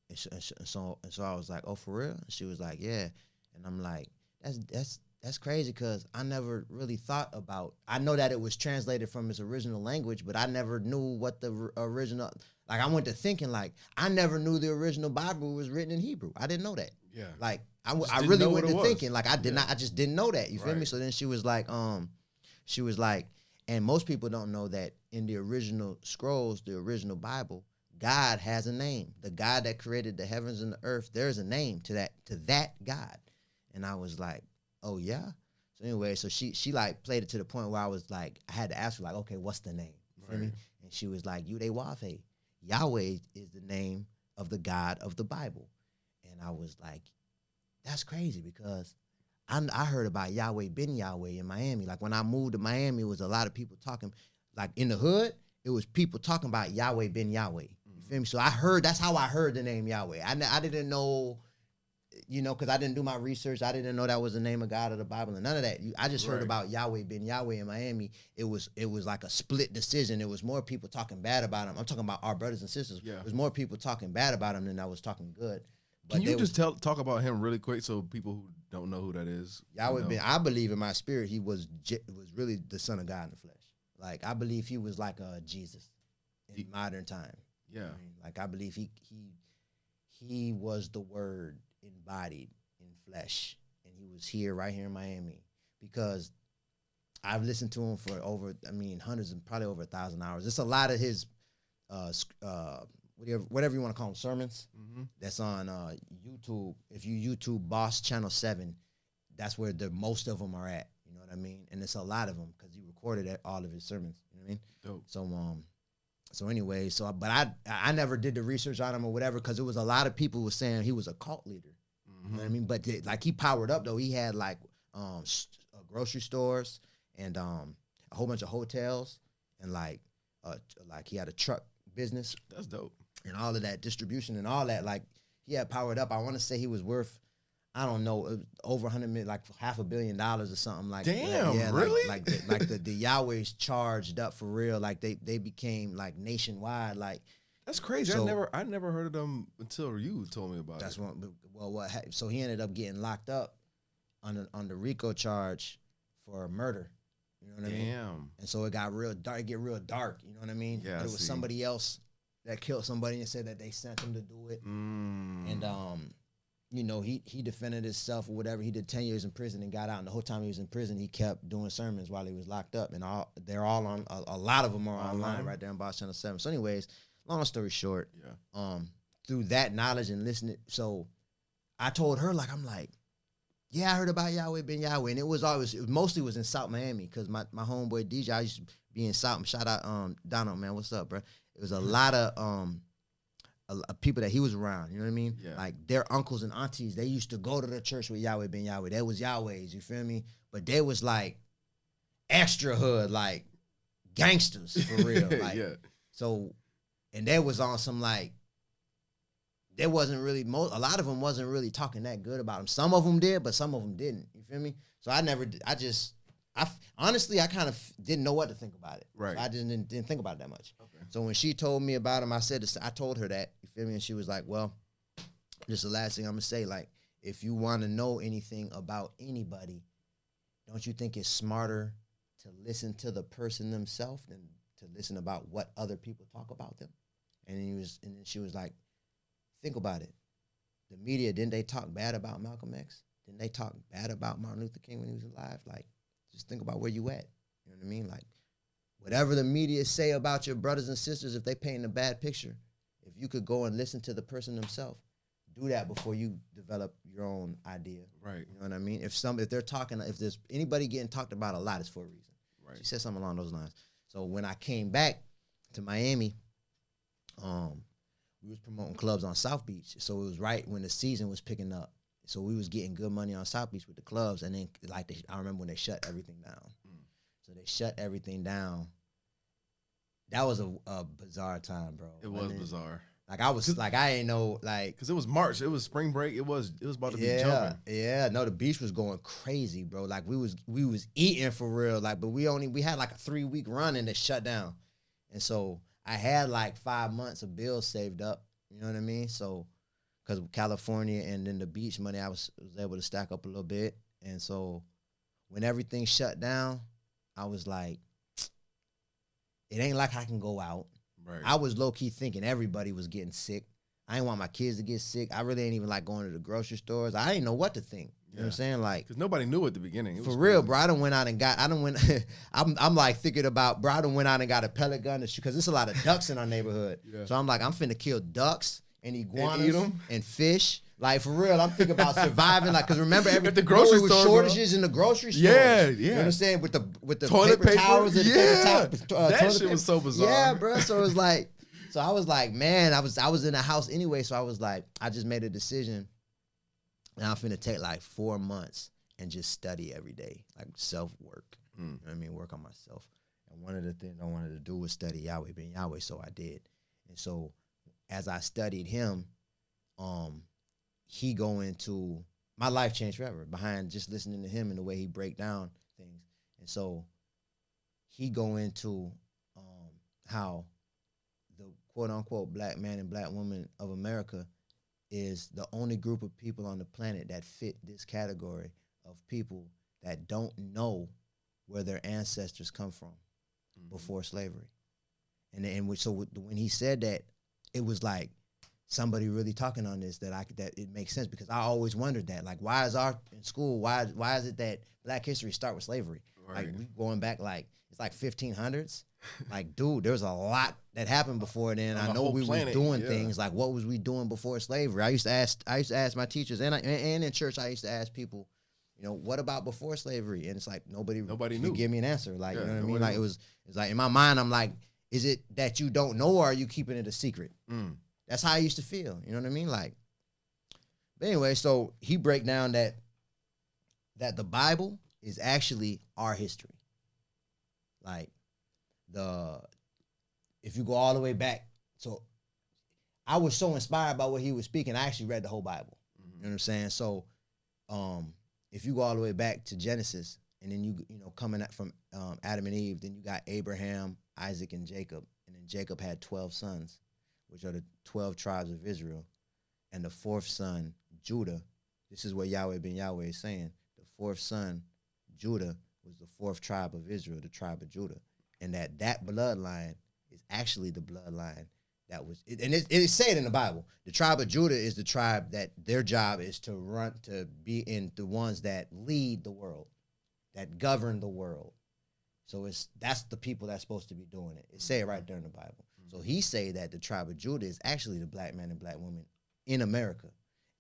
And so I was like, oh, for real? And she was like, yeah. And I'm like, that's crazy, because I never really thought about, I know that it was translated from its original language, but I never knew what the original, like, I went to thinking, like, I never knew the original Bible was written in Hebrew. I didn't know that. Yeah. Like, I really went to thinking, like, I just didn't know that. You feel Right. me? So then she was like, and most people don't know that in the original scrolls, the original Bible, God has a name. The God that created the heavens and the earth, there's a name to that God. And I was like, oh yeah. So anyway, so she like played it to the point where I was like, I had to ask her, like, okay, what's the name? You feel me? And she was like, Yudewafe. Yahweh is the name of the God of the Bible. And I was like, that's crazy, because I heard about Yahweh ben Yahweh in Miami. Like, when I moved to Miami, it was a lot of people talking, like, in the hood, it was people talking about Yahweh ben Yahweh. You feel me? So that's how I heard the name Yahweh. I didn't know, you know, because I didn't do my research. I didn't know that was the name of God of the Bible and none of that. I just heard about Yahweh ben Yahweh in Miami. It was like a split decision. It was more people talking bad about him. I'm talking about our brothers and sisters. Yeah. There was more people talking bad about him than I was talking good. But Can you just talk about him really quick, so people who don't know who that is? Yahweh ben, I believe in my spirit he was really the Son of God in the flesh. Like, I believe he was like a Jesus in modern time. Yeah. You know what I mean? Like, I believe he was the Word embodied in flesh, and he was right here in Miami, because I've listened to him for hundreds and probably over 1,000 hours. It's a lot of his whatever you want to call them, sermons. That's on YouTube. If you YouTube Boss Channel 7, that's where the most of them are at. You know what I mean? And it's a lot of them, because he recorded all of his sermons. You know what I mean? Dope. So anyway, but I never did the research on him or whatever, because it was a lot of people were saying he was a cult leader. You know what I mean? But like, he powered up though. He had like grocery stores and a whole bunch of hotels, and like he had a truck business. That's dope. And all of that distribution and all that, like, he had powered up. I want to say he was worth, I don't know, over 100 million, like $500 million or something like that. Damn, yeah, really? Like the Yahweh's charged up for real. Like, they became like nationwide. Like, that's crazy. So, I never heard of them until you told me about that's it. So he ended up getting locked up on the RICO charge for murder. You know what I mean? Damn. And so it got real dark. It get real dark. You know what I mean? Yeah, but it was somebody else that killed somebody and said that they sent him to do it. And you know, he defended himself or whatever. He did 10 years in prison and got out. And the whole time he was in prison, he kept doing sermons while he was locked up. And they're all on. A lot of them are online right there on Boss Channel 7. So, anyways, long story short, through that knowledge and listening, so I told her, like, I'm like, yeah, I heard about Yahweh ben Yahweh, and it mostly was in South Miami, because my homeboy DJ, I used to be in South. Shout out Donald, man, what's up, bro? It was a lot of people that he was around. You know what I mean? Yeah. Like, their uncles and aunties, they used to go to the church with Yahweh ben Yahweh. They was Yahweh's, you feel me? But they was like extra hood, like gangsters for real. Like, so, and they was on some like, there wasn't really a lot of them wasn't really talking that good about him. Some of them did, but some of them didn't. You feel me? So honestly, I kind of didn't know what to think about it. Right. So I just didn't think about it that much. Okay. So when she told me about him, I told her that. You feel me? And she was like, well, this is the last thing I'm gonna say. Like, if you want to know anything about anybody, don't you think it's smarter to listen to the person themselves than to listen about what other people talk about them? And then she was like, think about it. The media, didn't they talk bad about Malcolm X? Didn't they talk bad about Martin Luther King when he was alive? Like, just think about where you at. You know what I mean? Like, whatever the media say about your brothers and sisters, if they paint a bad picture, if you could go and listen to the person themselves, do that before you develop your own idea. Right. You know what I mean? If there's anybody getting talked about a lot, it's for a reason. Right. She said something along those lines. So when I came back to Miami, we was promoting clubs on South Beach. So it was right when the season was picking up. So we was getting good money on South Beach with the clubs. And then I remember when they shut everything down. So they shut everything down. that was a bizarre time, bro. It was bizarre. Like I was like I ain't know like because it was March, it was spring break, it was about to be jumping. Yeah, no, the beach was going crazy, bro. Like we was eating for real, like, but we had like a 3-week run and it shut down, and so I had like 5 months of bills saved up. You know what I mean? So because of California and then the beach money, I was able to stack up a little bit, and so when everything shut down, I was like, it ain't like I can go out. Right. I was low-key thinking everybody was getting sick. I didn't want my kids to get sick. I really ain't even like going to the grocery stores. I didn't know what to think. You know what I'm saying? Like, because nobody knew at the beginning. For real, bro. I'm like thinking about, bro, I done went out and got a pellet gun to shoot, because there's a lot of ducks in our neighborhood. Yeah. So I'm like, I'm finna kill ducks and iguanas and fish. Like, for real, I'm thinking about surviving. Like, because remember, the grocery store, shortages in the grocery stores. Yeah. You know what I'm saying? With the toilet paper towels and that toilet shit was so bizarre. Yeah, bro. So it was like, so I was like, man, I was in the house anyway. So I was like, I just made a decision. And I'm finna take like 4 months and just study every day, like self-work. You know what I mean? Work on myself. And one of the things I wanted to do was study Yahweh being Yahweh, so I did. And so as I studied him, he go into, my life changed forever behind just listening to him and the way he break down things. And so he go into how the quote-unquote black man and black woman of America is the only group of people on the planet that fit this category of people that don't know where their ancestors come from before slavery. And so when he said that, it was like somebody really talking on this, that it makes sense, because I always wondered that, like, why is in school, why is it that Black history start with slavery? Right. Like, we going back, like, it's like 1500s. Like, dude, there was a lot that happened before then. I know we were doing things, like, what was we doing before slavery? I used to ask my teachers, and in church, I used to ask people, you know, what about before slavery? And it's like, nobody knew. Give me an answer. Like, you know what I mean? Like, it's like, in my mind, I'm like, is it that you don't know, or are you keeping it a secret? That's how I used to feel. You know what I mean? Like, but anyway, so he break down that the Bible is actually our history. Like, if you go all the way back, so I was so inspired by what he was speaking, I actually read the whole Bible. You know what I'm saying? So, if you go all the way back to Genesis, and then you know, coming out from Adam and Eve, then you got Abraham, Isaac, and Jacob, and then Jacob had 12 sons, which are the 12 tribes of Israel, and the fourth son, Judah. This is what Yahweh ben Yahweh is saying. The fourth son, Judah, was the fourth tribe of Israel, the tribe of Judah, and that bloodline is actually the bloodline that was, and it is said in the Bible, the tribe of Judah is the tribe that their job is to be in the ones that lead the world, that govern the world. So that's the people that's supposed to be doing it. It say it right there in the Bible. So he say that the tribe of Judah is actually the black man and black woman in America,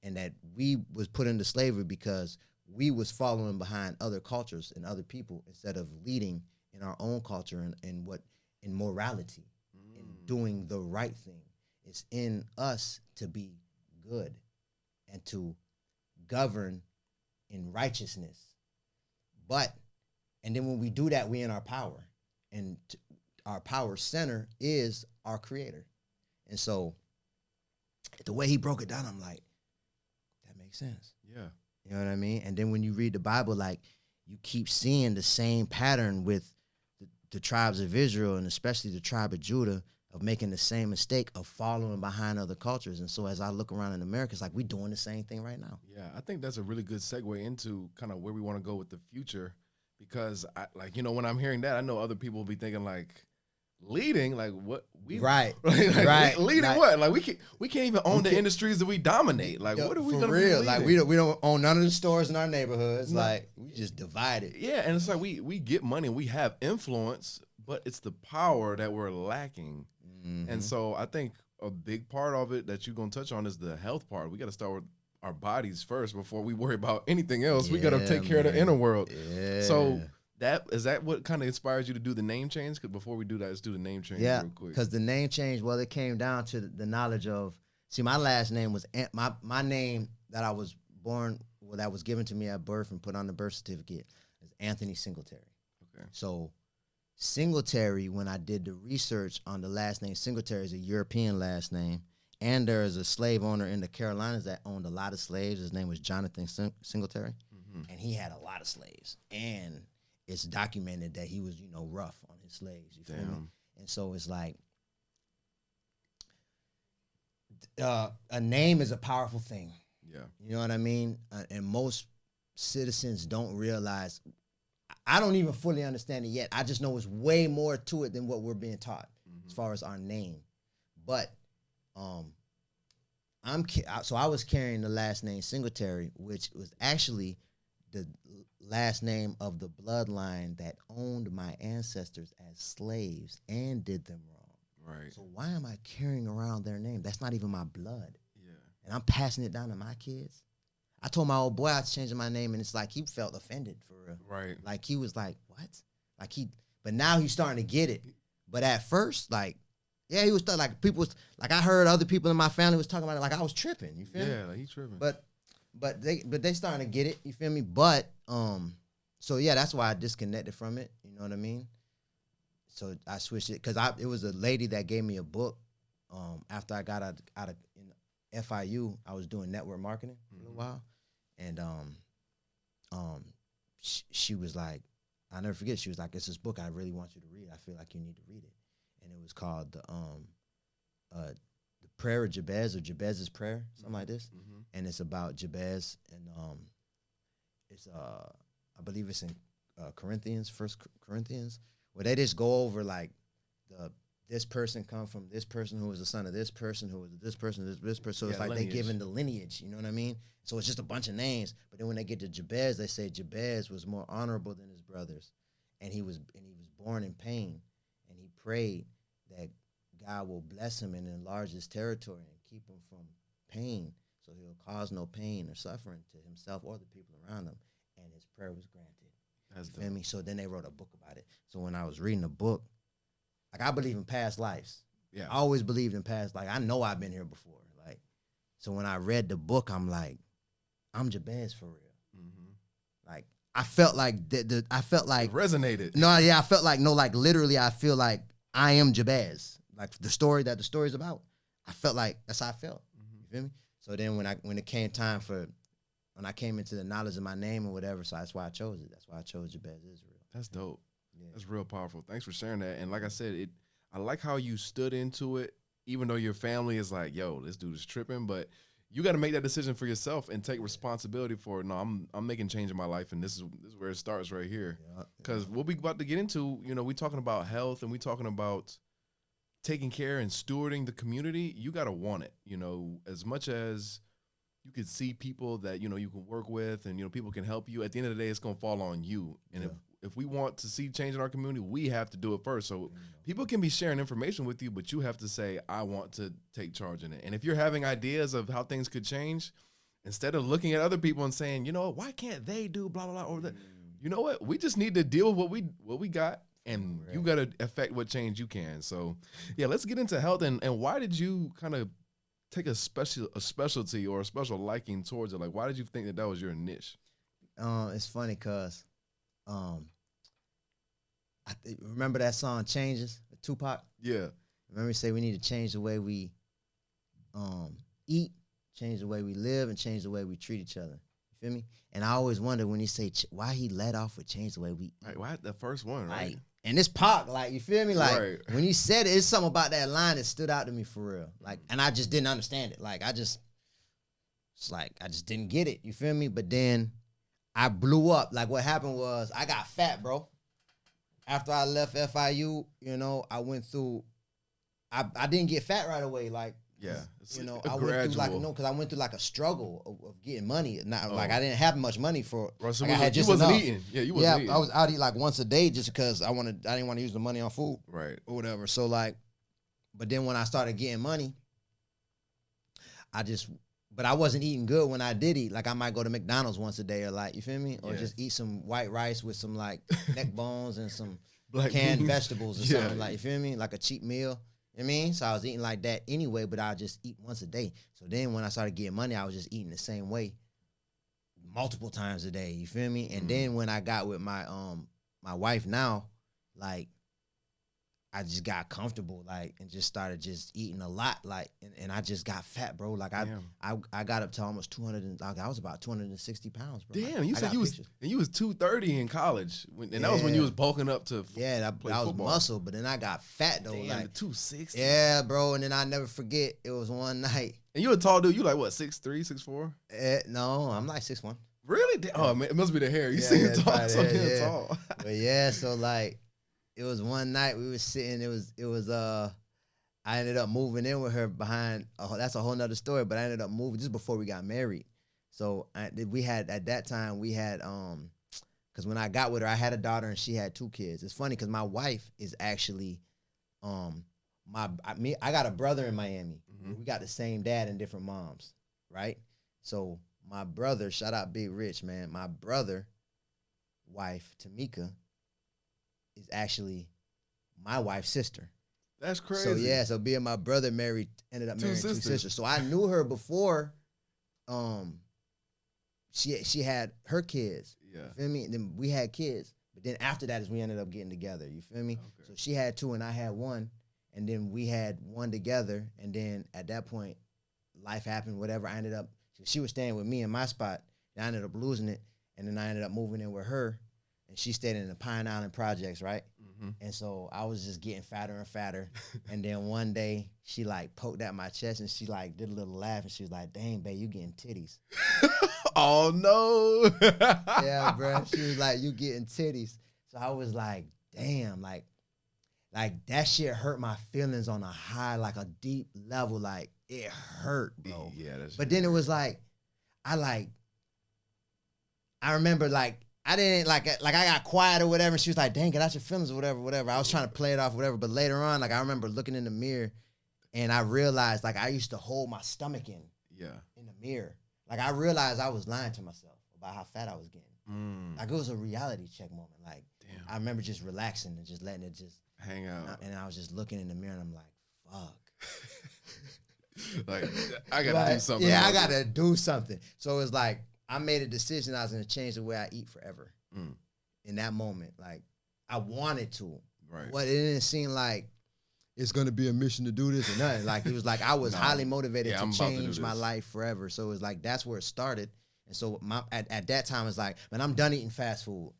and that we was put into slavery because we was following behind other cultures and other people instead of leading in our own culture and morality and doing the right thing. It's in us to be good and to govern in righteousness. And then when we do that, we in our power, and our power center is our creator. And so the way he broke it down, I'm like, that makes sense. Yeah. You know what I mean? And then when you read the Bible, like, you keep seeing the same pattern with the tribes of Israel, and especially the tribe of Judah, of making the same mistake of following behind other cultures. And so as I look around in America, it's like we're doing the same thing right now. Yeah, I think that's a really good segue into kind of where we want to go with the future, because when I'm hearing that, I know other people will be thinking like, leading, like, what we right, right, leading like, what? Like, we can't even own the industries that we dominate. Like, what are we gonna real? Be like, we don't own none of the stores in our neighborhoods. No. Like, we just divide it. Yeah, and it's like we get money, we have influence, but it's the power that we're lacking. And so I think a big part of it that you're gonna touch on is the health part. We got to start with our bodies first before we worry about anything else. We got to take care of the inner world. Yeah. So is that what kind of inspires you to do the name change? Because before we do that, let's do the name change real quick. Because the name change, well, it came down to the knowledge of, see, my last name was, my name that I was born, well, that was given to me at birth and put on the birth certificate is Anthony Singletary. Okay. So Singletary, when I did the research on the last name, Singletary is a European last name. And there is a slave owner in the Carolinas that owned a lot of slaves. His name was Jonathan Singletary. Mm-hmm. And he had a lot of slaves. And it's documented that he was, rough on his slaves. You feel me? And so it's like, a name is a powerful thing. Yeah. You know what I mean? And most citizens don't realize. I don't even fully understand it yet. I just know it's way more to it than what we're being taught as far as our name. But so I was carrying the last name Singletary, which was actually the last name of the bloodline that owned my ancestors as slaves and did them wrong. Right. So why am I carrying around their name? That's not even my blood. Yeah. And I'm passing it down to my kids. I told my old boy I was changing my name, and it's like he felt offended for real. Right. Like he was like, what? But now he's starting to get it. But at first, he was like people was like I heard other people in my family was talking about it like I was tripping. You feel me? Yeah, like he's tripping. But they starting to get it. You feel me? But so yeah, that's why I disconnected from it. You know what I mean? So I switched it because it was a lady that gave me a book after I got out of FIU. I was doing network marketing for a little while, and she was like, I'll never forget. She was like, "It's this book I really want you to read. I feel like you need to read it." And it was called the Prayer of Jabez or Jabez's Prayer, something like this. Mm-hmm. And it's about Jabez, and it's I believe it's in Corinthians, First Corinthians, where they just go over like this person come from this person who was the son of this person who was this person, this person. So it's like lineage. They giving the lineage, you know what I mean? So it's just a bunch of names. But then when they get to Jabez, they say Jabez was more honorable than his brothers, and he was born in pain, and he prayed that God will bless him and enlarge his territory and keep him from pain, so he'll cause no pain or suffering to himself or the people around him. And his prayer was granted. That's you feel me? So then they wrote a book about it. So when I was reading the book, like I believe in past lives. Yeah. I always believed in past. Like I know I've been here before. Like, so when I read the book, I'm like, I'm Jabez for real. Mm-hmm. Like I felt like I felt like it resonated. No, yeah, I felt like literally, I feel like I am Jabez. Like the story is about. I felt like that's how I felt. Mm-hmm. You feel me? So then when it came time when I came into the knowledge of my name or whatever, so that's why I chose it. That's why I chose Jabez Israel. That's dope. Yeah. That's real powerful. Thanks for sharing that. And like I said, I like how you stood into it, even though your family is like, yo, this dude is tripping, but you got to make that decision for yourself and take responsibility for it. No, I'm making change in my life, and this is where it starts right here. Because what we about to get into, we talking about health and we talking about taking care and stewarding the community. You got to want it, as much as you could see people that, you can work with and, people can help you. At the end of the day, it's going to fall on you. And if we want to see change in our community, we have to do it first. So people can be sharing information with you, but you have to say, I want to take charge in it. And if you're having ideas of how things could change, instead of looking at other people and saying, why can't they do blah, blah, blah, or that, you know what? We just need to deal with what we got, and you got to affect what change you can. So, yeah, let's get into health. And why did you kind of take a specialty or a special liking towards it? Like, why did you think that was your niche? It's funny because remember that song Changes, Tupac? Yeah. Remember he said we need to change the way we eat, change the way we live, and change the way we treat each other. You feel me? And I always wonder when he say why he let off with change the way we eat. Right, why the first one, right? Like, and this Pac, like, you feel me? Like, when he said it, it's something about that line that stood out to me for real. Like, and I just didn't understand it. Like, I just didn't get it. You feel me? But then I blew up. Like, what happened was I got fat, bro. After I left FIU, I went through, I didn't get fat right away. Like, yeah, I went through because I went through like a struggle of getting money. Not like I didn't have much money for. Right, so like, I had just you wasn't enough. eating. Yeah, you wasn't eating. I was out eating like once a day just because I didn't want to use the money on food. Right. Or whatever. So like, but then when I started getting money, but I wasn't eating good when I did eat. Like I might go to McDonald's once a day or like, you feel me? Or just eat some white rice with some like neck bones and some canned vegetables or something. Like, you feel me? Like a cheap meal. You know what I mean? So I was eating like that anyway, but I just eat once a day. So then when I started getting money, I was just eating the same way multiple times a day. You feel me? And then when I got with my my wife now, like I just got comfortable, like, and just started just eating a lot, like, and I just got fat, bro. Like, I got up to almost 200, and like, I was about 260 pounds, bro. Damn, you said you was 230 in college, and that was when you was bulking up to that was muscle, but then I got fat though. Damn, like 260. Yeah, bro. And then I never forget, it was one night. And you a tall dude. You like what, 6'3", 6'4"? No, I'm like 6'1". Really? Oh man, it must be the hair. You seem tall, so tall. But yeah, so like. It was one night we was sitting. It was. I ended up moving in with her behind. That's a whole nother story. But I ended up moving just before we got married. So we had at that time because when I got with her, I had a daughter and she had 2 kids. It's funny because my wife is actually, I got a brother in Miami. Mm-hmm. We got the same dad and different moms, right? So my brother, shout out Big Rich, man. My brother, wife Tamika, is actually my wife's sister. That's crazy. So yeah, so being my brother ended up marrying 2 sisters. So I knew her before she had her kids. Yeah. You feel me? And then we had kids. But then after that is we ended up getting together. You feel me? Okay. So she had 2 and I had 1. And then we had 1 together. And then at that point, life happened, whatever. I ended up, she was staying with me in my spot. And I ended up losing it. And then I ended up moving in with her. And she stayed in the Pine Island projects, right? Mm-hmm. And so I was just getting fatter and fatter. And then one day she like poked at my chest and she like did a little laugh and she was like, "Dang, babe, you getting titties." Oh no. Yeah, bro. She was like, "You getting titties." So I was like, damn, like that shit hurt my feelings on a high, like a deep level. Like it hurt, bro. Yeah, that's but then it was like, I remember like, I didn't like I got quiet or whatever. And she was like, "Dang, get out your feelings or whatever." I was trying to play it off, whatever. But later on, like I remember looking in the mirror, and I realized like I used to hold my stomach in the mirror. Like I realized I was lying to myself about how fat I was getting. Like it was a reality check moment. Like damn. I remember just relaxing and just letting it just hang out. And I was just looking in the mirror, and I'm like, "Fuck." Like I gotta do something. Yeah, I gotta do something. So it's like. I made a decision I was going to change the way I eat forever in that moment. Like, I wanted to. Right. But it didn't seem like it's going to be a mission to do this or nothing. Like, it was like I was highly motivated to change my life forever. So it was like that's where it started. And so at that time, it's like, man, I'm done eating fast food.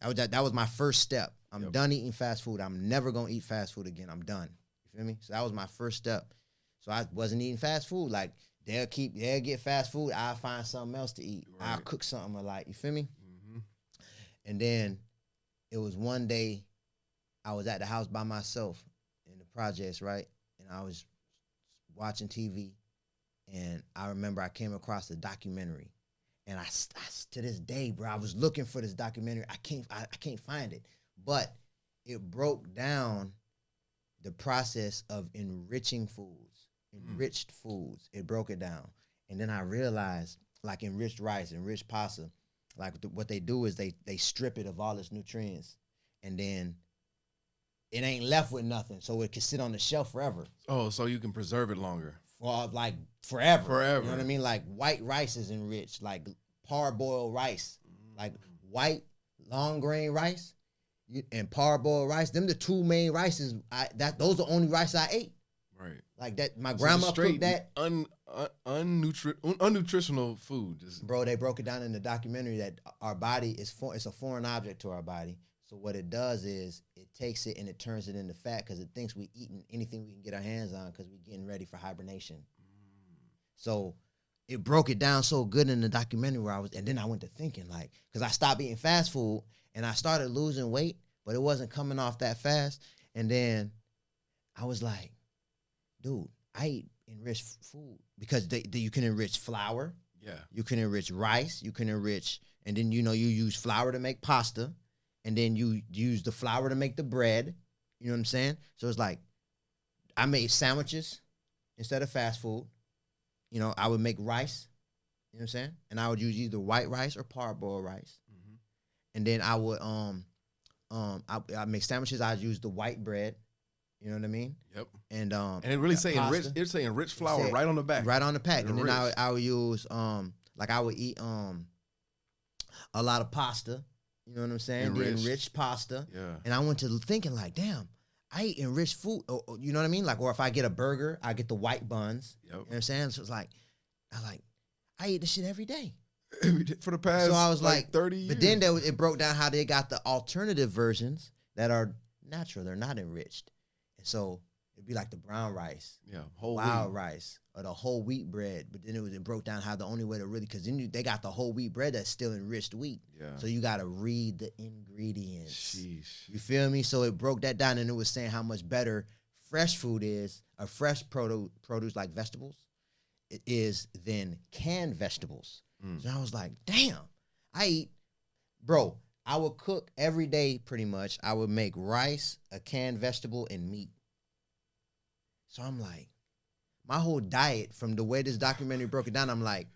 That was my first step. I'm done eating fast food. I'm never going to eat fast food again. I'm done. You feel me? So that was my first step. So I wasn't eating fast food. Like, they'll get fast food. I'll find something else to eat. Right. I'll cook something I like. You feel me? Mm-hmm. And then it was one day I was at the house by myself in the projects, right? And I was watching TV, and I remember I came across a documentary. And I to this day, bro, I was looking for this documentary. I can't find it. But it broke down the process of enriching foods. Enriched foods. It broke it down. And then I realized, like enriched rice, enriched pasta, like what they do is they strip it of all its nutrients, and then it ain't left with nothing, so it can sit on the shelf forever. Oh, so you can preserve it longer. For like forever. Forever. You know what I mean? Like white rice is enriched, like parboiled rice, like white long grain rice and parboiled rice. Them the 2 main rices. Those are the only rice I ate. Right. Like that, my grandma cooked that. Unnutritional food. Bro, they broke it down in the documentary that our body it's a foreign object to our body. So what it does is it takes it and it turns it into fat because it thinks we eating anything we can get our hands on because we're getting ready for hibernation. So it broke it down so good in the documentary and then I went to thinking like, because I stopped eating fast food and I started losing weight, but it wasn't coming off that fast. And then I was like, dude, I eat enriched food because you can enrich flour. Yeah. You can enrich rice. You can enrich, and then, you use flour to make pasta, and then you use the flour to make the bread. You know what I'm saying? So it's like, I made sandwiches instead of fast food. I would make rice. You know what I'm saying? And I would use either white rice or parboiled rice. Mm-hmm. And then I would, I make sandwiches. I'd use the white bread. You know what I mean? Yep. And it really say enriched. It's saying rich flour right on the back. Right on the pack. And then I would use like I would eat a lot of pasta. You know what I'm saying? The enriched pasta. Yeah. And I went to thinking like, damn, I eat enriched food. Or, you know what I mean? Like, or if I get a burger, I get the white buns. Yep. You know what I'm saying? So it's like, I eat this shit every day. For the past, so I was like 30 years. But then it broke down how they got the alternative versions that are natural. They're not enriched. And so it'd be like the brown rice. Yeah, whole wild wheat. rice. Or the whole wheat bread. But then it broke down how the only way to really, because then they got the whole wheat bread that's still enriched wheat. Yeah. So you got to read the ingredients. Sheesh. You feel me? So it broke that down, and it was saying how much better fresh food is, or fresh produce like vegetables, it is than canned vegetables. So I was like, damn, I would cook every day pretty much. I would make rice, a canned vegetable, and meat. So I'm like, my whole diet from the way this documentary broke it down, I'm like,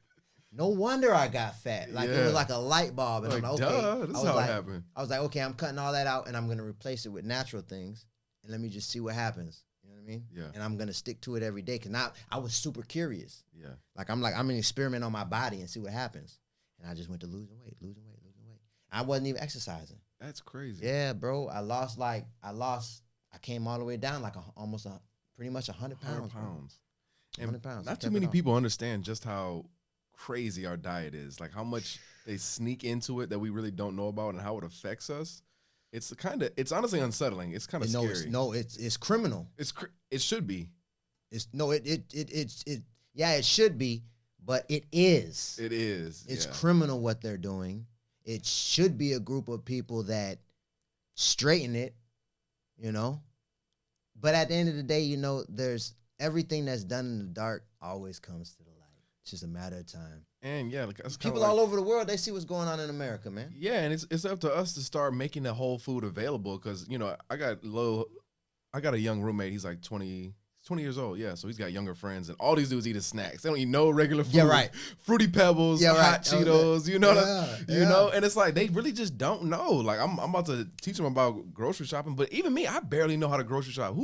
no wonder I got fat. Like, it was like a light bulb. And like, I'm like, okay. Duh, this is how it happened. I was like, okay, I'm cutting all that out, and I'm going to replace it with natural things, and let me just see what happens. You know what I mean? Yeah. And I'm going to stick to it every day, because now I was super curious. Yeah. I'm going to experiment on my body and see what happens. And I just went to losing weight. I wasn't even exercising. That's crazy. Yeah, bro. I came all the way down like pretty much 100 pounds. 100 pounds. And 100 pounds. Not too many people understand just how crazy our diet is. Like how much they sneak into it that we really don't know about and how it affects us. It's honestly unsettling. It's kind of scary. It's criminal. It should be. It should be, but it is. It is. It's criminal what they're doing. It should be a group of people that straighten it, you know. But at the end of the day, you know, there's everything that's done in the dark always comes to the light. It's just a matter of time. And yeah, people all over the world, they see what's going on in America, man. Yeah, and it's up to us to start making the whole food available, because you know I got a young roommate. He's like 20 years old. Yeah, so he's got younger friends, and all these dudes eat snacks. They don't eat no regular food. Yeah, right. Fruity Pebbles, hot Cheetos. You know, you know, and it's like they really just don't know. Like I'm about to teach them about grocery shopping, but even me, I barely know how to grocery shop.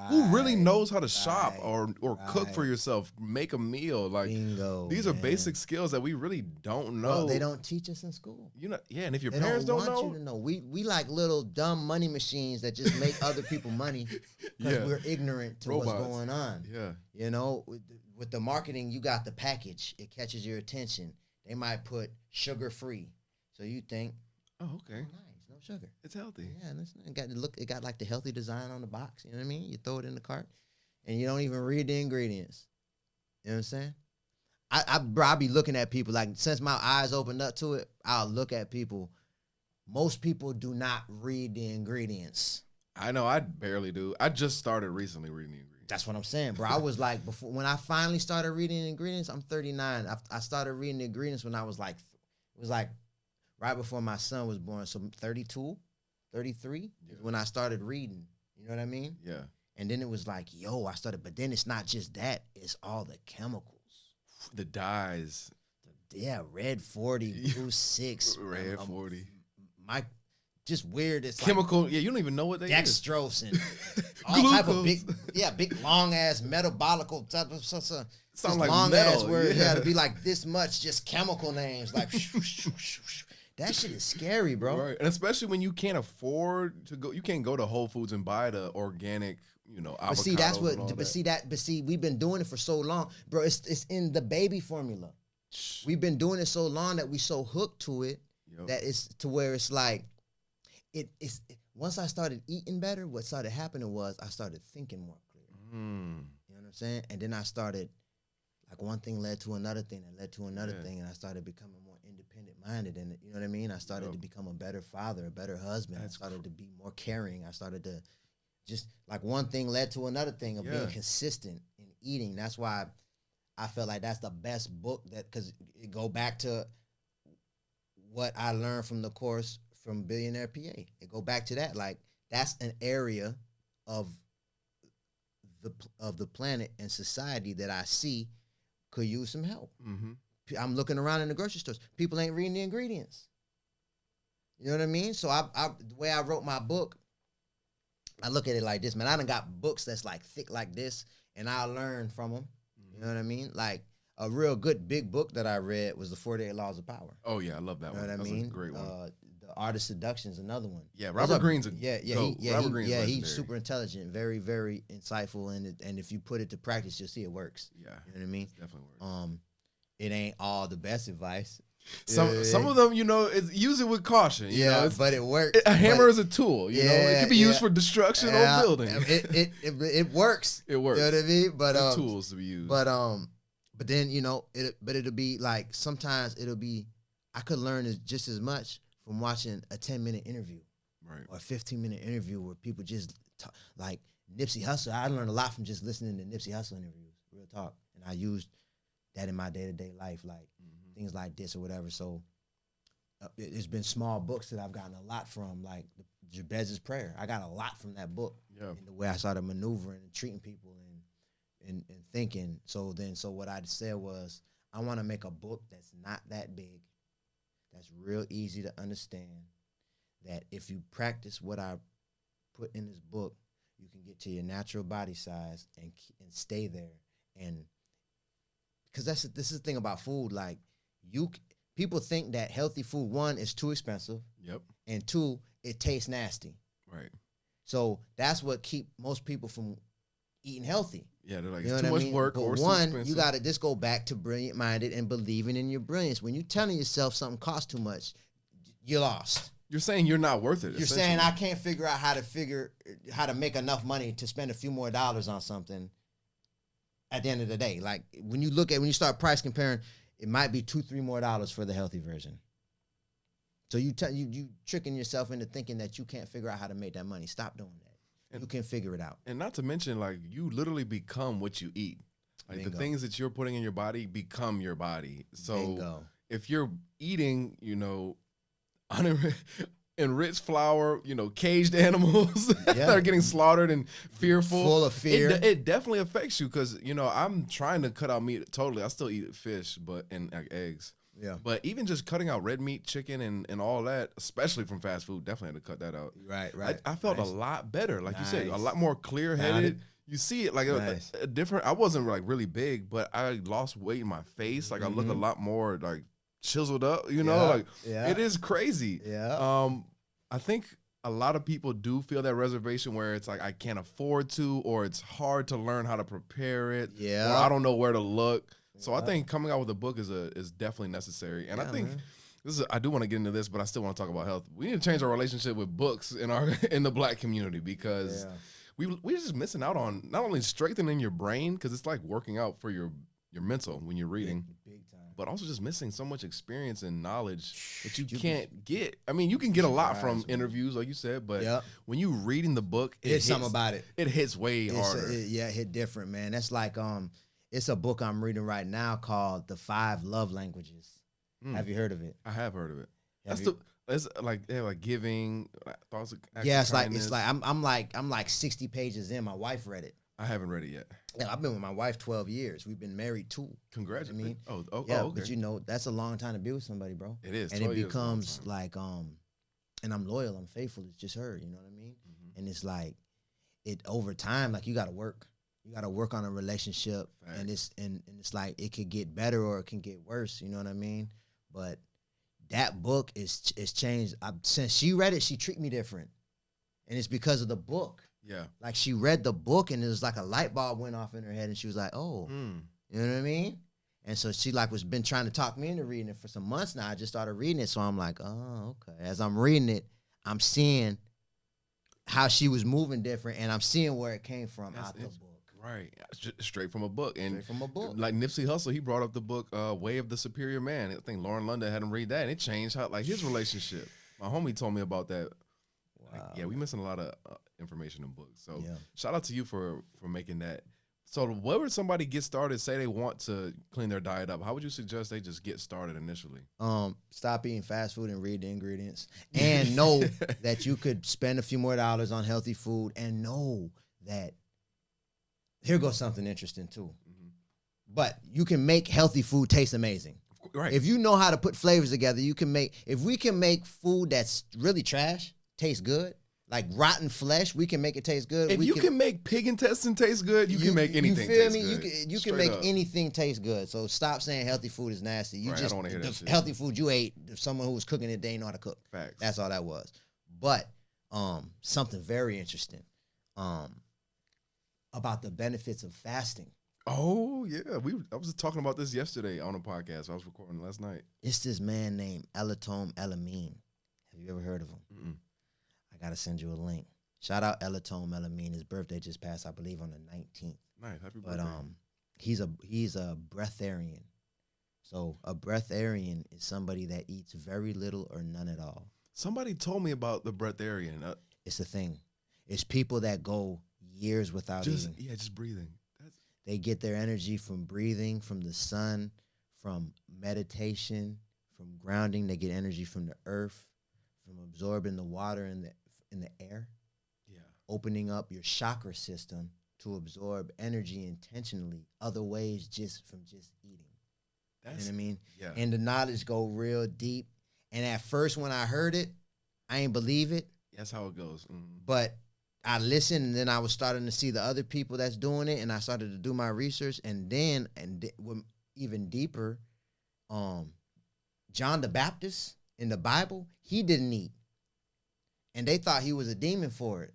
Who really knows how to shop or cook for yourself, make a meal? Like bingo, these are basic skills that we really don't know. Well, they don't teach us in school. You know, yeah, and if your parents don't know, you to know. We like little dumb money machines that just make other people money because we're ignorant to what's going on. Yeah. You know, with the marketing, you got the package. It catches your attention. They might put sugar free. So you think, oh, okay. Nice, no sugar. It's healthy. Yeah, and it got like the healthy design on the box. You know what I mean? You throw it in the cart and you don't even read the ingredients. You know what I'm saying? I'll be looking at people, like, since my eyes opened up to it, I'll look at people. Most people do not read the ingredients. I know, I barely do. I just started recently reading the ingredients. That's what I'm saying, bro. I was like, when I finally started reading the ingredients, I'm 39. I started reading the ingredients when I was like, it was like right before my son was born. So 32, 33 is when I started reading. You know what I mean? Yeah. And then it was like, I started, but then it's not just that. It's all the chemicals. The dyes. Red 40, blue 6. Red 40. Just weird. It's chemical. Like, you don't even know what they dextrose and all type of big long ass metabolical type of stuff. Sounds like long metal. Ass word. Yeah, to be like this much, just chemical names like. That shit is scary, bro. Right, and especially when you can't afford to go. You can't go to Whole Foods and buy the organic, avocado. But see, that's what. But see, we've been doing it for so long, bro. It's in the baby formula. We've been doing it so long that we so hooked to it that it's to where it's like. Once I started eating better, what started happening was I started thinking more clear. You know what I'm saying? And then I started, like, one thing led to another thing that led to another thing, and I started becoming more independent minded. And you know what I mean? I started to become a better father, a better husband. I started to be more caring. I started to just, like, one thing led to another thing of being consistent in eating. That's why I felt like that's the best book, because it go back to what I learned from the course from Billionaire PA. It go back to that. Like, that's an area of the planet and society that I see could use some help. Mm-hmm. I'm looking around in the grocery stores. People ain't reading the ingredients. You know what I mean? So the way I wrote my book, I look at it like this, man. I done got books that's like thick like this, and I learn from them. Mm-hmm. You know what I mean? Like, a real good big book that I read was The 48 Laws of Power. Oh, yeah, I love that one. You know what I mean? mean? That's a great one. Art of Seduction is another one. Yeah, Robert Greene's a he's super intelligent, very, very insightful, and if you put it to practice, you'll see it works. Yeah, you know what I mean. It definitely works. It ain't all the best advice. Some of them, use it with caution. You know, but it works. A hammer is a tool. You know, it can be used for destruction or building. It works. It works. You know what I mean? But tools to be used. But then it'll be like sometimes it'll be I could learn just as much from watching a 10-minute interview, right, or a 15-minute interview where people just talk, like Nipsey Hussle. I learned a lot from just listening to Nipsey Hussle interviews, real talk, and I used that in my day-to-day life, like things like this or whatever. So it's been small books that I've gotten a lot from, like Jabez's Prayer. I got a lot from that book, in the way I started maneuvering and treating people and thinking. So what I said was, I want to make a book that's not that big, that's real easy to understand, that if you practice what I put in this book, you can get to your natural body size and stay there. And because this is the thing about food, like people think that healthy food, one, is too expensive. Yep. And two, it tastes nasty. Right. So that's what keep most people from eating healthy. Yeah, they're like, it's too much work, or it's too expensive. You got to just go back to brilliant-minded and believing in your brilliance. When you're telling yourself something costs too much, you're lost. You're saying you're not worth it. You're saying I can't figure out how to make enough money to spend a few more dollars on something at the end of the day. Like when you start price comparing, it might be $2-3 more for the healthy version. So you tricking yourself into thinking that you can't figure out how to make that money. Stop doing that. You can figure it out. And not to mention, like, you literally become what you eat. Like, Bingo. the things that you're putting in your body become your body. So Bingo. If you're eating, enriched flour, caged animals that are getting slaughtered and fearful. Full of fear. It definitely affects you because, I'm trying to cut out meat totally. I still eat fish and eggs. Yeah. But even just cutting out red meat, chicken, and all that, especially from fast food, definitely had to cut that out. Right. I felt a lot better. Like you said, a lot more clear-headed. You see it like a different. I wasn't like really big, but I lost weight in my face. Like I look a lot more like chiseled up, it is crazy. Yeah. I think a lot of people do feel that reservation where it's like I can't afford to, or it's hard to learn how to prepare it. Yeah. Or I don't know where to look. So I think coming out with a book is definitely necessary. And I think I do want to get into this, but I still want to talk about health. We need to change our relationship with books in the Black community, because we're just missing out on not only strengthening your brain, because it's like working out for your mental when you're reading, big time, but also just missing so much experience and knowledge that you can't get. I mean, you can get a lot from interviews, like you said, but when you reading the book, it hits something about it. It hits way harder. It hit different, man. That's like it's a book I'm reading right now called The 5 Love Languages. Have you heard of it? I have heard of it. It's like giving thoughts. It's like I'm like 60 pages in. My wife read it. I haven't read it yet. Yeah, I've been with my wife 12 years. We've been married 2. Congratulations. I mean, okay. But that's a long time to be with somebody, bro. It is. And it becomes like and I'm loyal, I'm faithful. It's just her, you know what I mean? Mm-hmm. And it's like over time, like you got to work. You got to work on a relationship, and it's like it could get better or it can get worse. You know what I mean? But that book is changed. Since she read it, she treated me different, and it's because of the book. Yeah, like she read the book, and it was like a light bulb went off in her head, and she was like, "Oh, you know what I mean?" And so she been trying to talk me into reading it for some months now. I just started reading it, so I'm like, "Oh, okay." As I'm reading it, I'm seeing how she was moving different, and I'm seeing where it came from out the book. Right, straight from a book. And straight from a book. Like Nipsey Hussle, he brought up the book Way of the Superior Man. I think Lauren London had him read that, and it changed his relationship. My homie told me about that. Wow. Like, we missing a lot of information in books. So shout out to you for making that. So where would somebody get started, say they want to clean their diet up? How would you suggest they just get started initially? Stop eating fast food and read the ingredients. And know that you could spend a few more dollars on healthy food, and know that here goes something interesting too. Mm-hmm. But you can make healthy food taste amazing. Right. If you know how to put flavors together, if we can make food that's really trash taste good, Like rotten flesh, we can make it taste good. If you can make pig intestine taste good, you can make anything taste good. You can make anything taste good. So stop saying healthy food is nasty. You just, I don't want to hear that shit. Healthy food you ate, if someone who was cooking it, they didn't know how to cook. Facts. That's all that was. But something very interesting about the benefits of fasting. Oh, yeah. I was talking about this yesterday on a podcast I was recording last night. It's this man named Elatom Elamine. Have you ever heard of him? Mm-mm. I got to send you a link. Shout out Elatom Elamine. His birthday just passed, I believe, on the 19th. Nice. Happy birthday. But he's a breatharian. So a breatharian is somebody that eats very little or none at all. Somebody told me about the breatharian. It's a thing. It's people that go years without eating. Yeah, just breathing. They get their energy from breathing, from the sun, from meditation, from grounding. They get energy from the earth, from absorbing the water in the air. Yeah. Opening up your chakra system to absorb energy intentionally. Other ways from just eating. You know what I mean? Yeah. And the knowledge go real deep. And at first when I heard it, I ain't believe it. That's how it goes. Mm-hmm. But I listened, and then I was starting to see the other people that's doing it, and I started to do my research, and then even deeper, John the Baptist in the Bible, he didn't eat, and they thought he was a demon for it.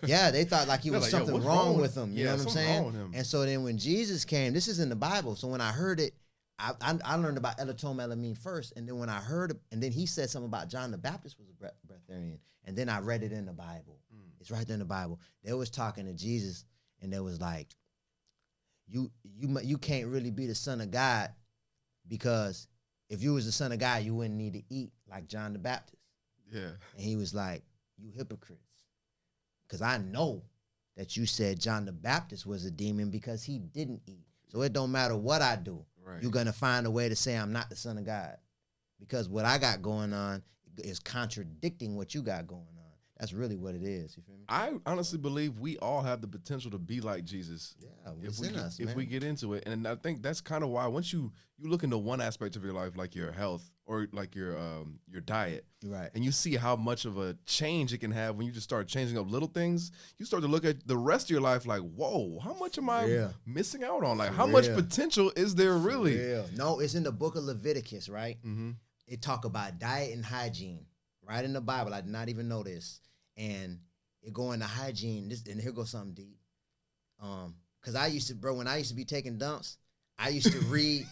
Yeah, they thought like he was something wrong with him. You know what I'm saying? And so then when Jesus came, this is in the Bible. So when I heard it, I learned about Elatom Elamine first, and then when I heard it, and then he said something about John the Baptist was a breatharian, and then I read it in the Bible. It's right there in the Bible. They was talking to Jesus, and they was like, you can't really be the son of God, because if you was the son of God, you wouldn't need to eat like John the Baptist. Yeah. And he was like, you hypocrites, because I know that you said John the Baptist was a demon because he didn't eat. So it don't matter what I do. Right. You're going to find a way to say I'm not the son of God, because what I got going on is contradicting what you got going on. That's really what it is. You feel me? I honestly believe we all have the potential to be like Jesus. Yeah, if we get into it. And I think that's kind of why once you look into one aspect of your life, like your health or like your diet, right, and you see how much of a change it can have when you just start changing up little things, you start to look at the rest of your life like, whoa, how much am I missing out on? Like, how much potential is there really? No, it's in the book of Leviticus, right? Mm-hmm. It talk about diet and hygiene, right in the Bible. I did not even know this. And it go into hygiene. And here goes something deep. Cause I used to, bro, when I used to be taking dumps, I used to read.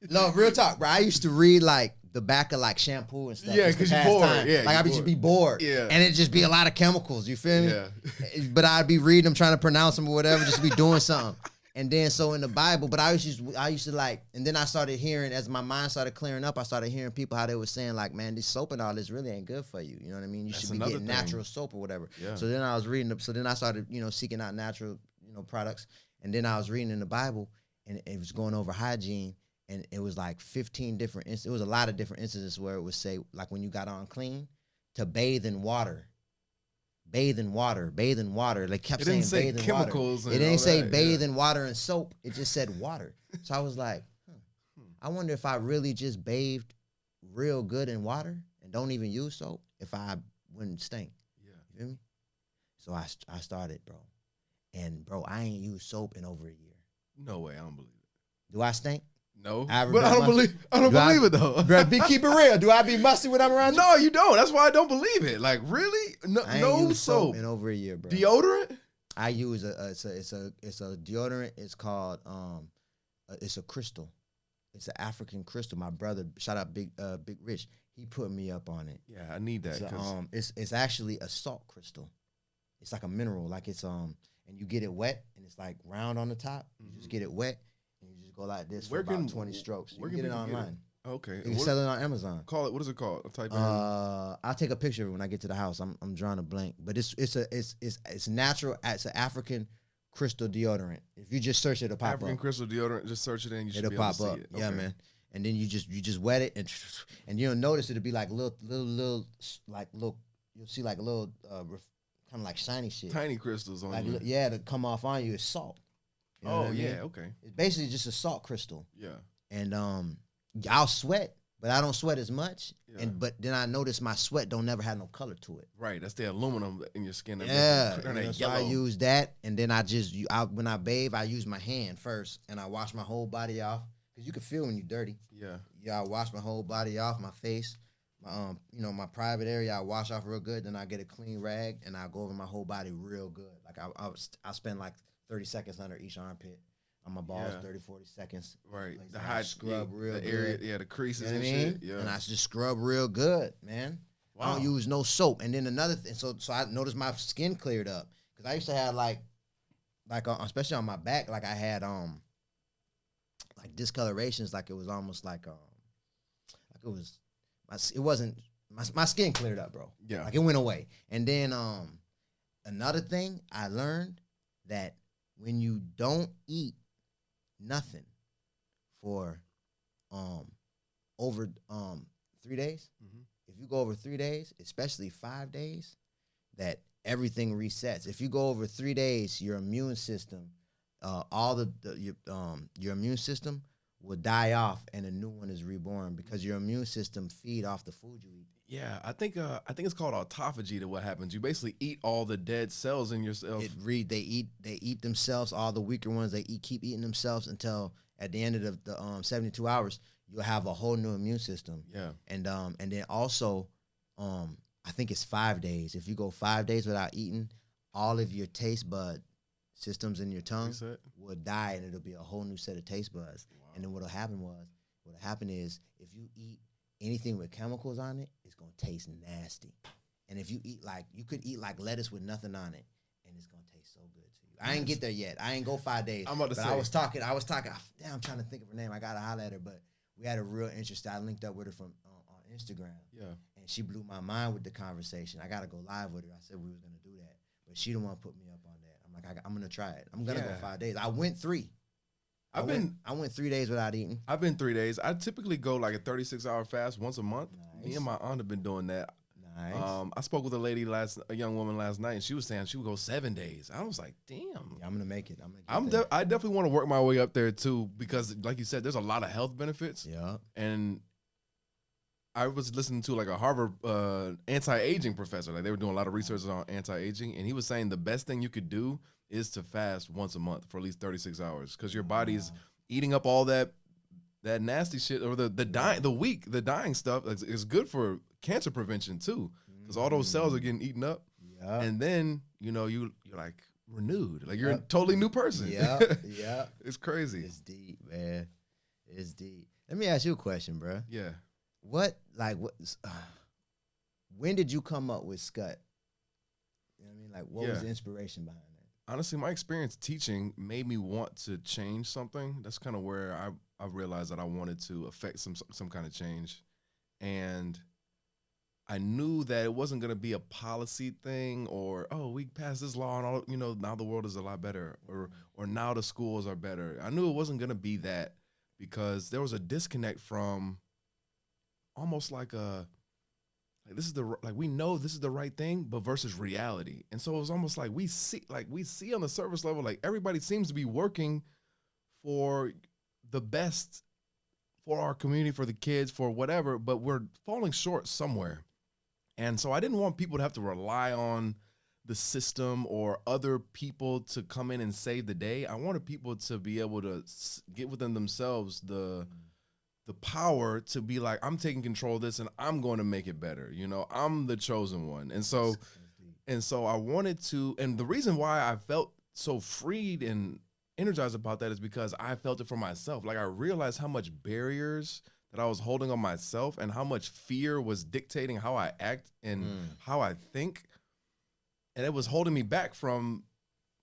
No, real talk, bro. I used to read like the back of like shampoo and stuff. Yeah, cause you're bored. Time. Yeah, like I would just be bored. Yeah, and it'd just be a lot of chemicals. You feel me? Yeah. But I'd be reading them, trying to pronounce them or whatever, just be doing something. And then so in the Bible, but I used to like, and then I started hearing, as my mind started clearing up, I started hearing people how they were saying like, man, this soap and all this really ain't good for you. You know what I mean? You should be getting natural soap or whatever. Yeah. So then I was reading, so then I started, seeking out natural, products. And then I was reading in the Bible, and it was going over hygiene, and it was like 15 different, it was a lot of different instances where it would say, like when you got on clean, to bathe in water. Bathe in water. Like kept saying bathe in chemicals water. It didn't say bathe in water and soap. It just said water. So I was like, I wonder if I really just bathed real good in water and don't even use soap, if I wouldn't stink. Yeah. You feel me? So I started, bro. And bro, I ain't used soap in over a year. No way, I don't believe it. Do I stink? No, but I don't believe it though. Bro, keep it real. Do I be musty when I'm around you? No, you don't. That's why I don't believe it. Like really, no soap in over a year, bro. Deodorant? I use it's a deodorant. It's called it's a crystal. It's an African crystal. My brother, shout out Big Rich, he put me up on it. Yeah, I need that. So, it's actually a salt crystal. It's like a mineral. Like it's and you get it wet, and it's like round on the top. You just get it wet. And you just go like this for about 20 strokes. You can get it online. Okay. You can sell it on Amazon. Call it. What is it called? I'll type in. I'll take a picture of it when I get to the house. I'm drawing a blank, but it's natural. It's an African crystal deodorant. If you just search it, it'll pop up. African crystal deodorant. Just search it in. You should be able to see it. Yeah, okay. Man. And then you just wet it and you'll notice it'll be like little you'll see like a little kind of like shiny shit. Tiny crystals on like, you. Yeah, to come off on you is salt. You know yeah, okay. It's basically just a salt crystal. Yeah. And I'll sweat, but I don't sweat as much. Yeah. But then I notice my sweat don't never have no color to it. Right, that's the aluminum in your skin. That So I use that, and then when I bathe, I use my hand first, and I wash my whole body off, because you can feel when you're dirty. I wash my whole body off, my face, my my private area. I wash off real good, then I get a clean rag, and I go over my whole body real good. Like I spend like 30 seconds under each armpit. On my balls, 30, 40 seconds. Right. Like the high scrub real the good. area, the creases and shit. Yeah. And I just scrub real good, man. Wow. I don't use no soap. And then another thing, so I noticed my skin cleared up. Because I used to have like especially on my back, like I had like discolorations, like it was almost like it was my skin cleared up, bro. Yeah. Like it went away. And then another thing I learned, that when you don't eat nothing for over 3 days. Mm-hmm. If you go over 3 days, especially 5 days, that everything resets. If you go over 3 days, your immune system, your immune system will die off, and a new one is reborn, because your immune system feed off the food you eat. Yeah, I think it's called autophagy. To what happens, you basically eat all the they eat themselves, all the weaker ones. They keep eating themselves until at the end of the 72 hours, you'll have a whole new immune system. Yeah, and then also, I think it's 5 days. If you go 5 days without eating, all of your taste bud systems in your tongue will die, and it'll be a whole new set of taste buds. Wow. And then what'll happen is if you eat anything with chemicals on it, it's gonna taste nasty. And if you eat you could eat like lettuce with nothing on it, and it's gonna taste so good to you. I ain't get there yet. I ain't go 5 days. I'm about to say. I was talking. Damn, I'm trying to think of her name. I gotta holler at her, but we had a real interest. I linked up with her from on Instagram. Yeah. And she blew my mind with the conversation. I gotta go live with her. I said we was gonna do that, but she the one put me up on that. I'm like, I'm gonna try it. I'm gonna go 5 days. I went 3. I went 3 days without eating. I've been 3 days. I typically go like a 36-hour fast once a month. Nice. Me and my aunt have been doing that. Nice. I spoke with a young woman last night, and she was saying she would go 7 days. I was like, damn. Yeah, I'm gonna make it. I definitely want to work my way up there too, because like you said, there's a lot of health benefits. Yeah. And I was listening to like a Harvard anti-aging professor. Like they were doing a lot of research on anti-aging, and he was saying the best thing you could do is to fast once a month for at least 36 hours, because your body's eating up all that nasty shit, or the dying stuff. Is good for cancer prevention too, because all those cells are getting eaten up. Yeah. And then you're like renewed, like you're a totally new person. Yeah, yeah. It's crazy. It's deep, man. It's deep. Let me ask you a question, bro. Yeah. When did you come up with SKUT? You know what I mean? Like, what was the inspiration behind that? Honestly, my experience teaching made me want to change something. That's kind of where I realized that I wanted to affect some kind of change. And I knew that it wasn't going to be a policy thing, or, we passed this law and all, now the world is a lot better, or now the schools are better. I knew it wasn't going to be that, because there was a disconnect from almost like we know this is the right thing, but versus reality. And so it was almost like we see on the surface level, like everybody seems to be working for the best for our community, for the kids, for whatever, but we're falling short somewhere. And so I didn't want people to have to rely on the system or other people to come in and save the day. I wanted people to be able to get within themselves the power to be like, I'm taking control of this and I'm going to make it better. I'm the chosen one. And so I wanted to, and the reason why I felt so freed and energized about that is because I felt it for myself. Like I realized how much barriers that I was holding on myself, and how much fear was dictating how I act and how I think. And it was holding me back from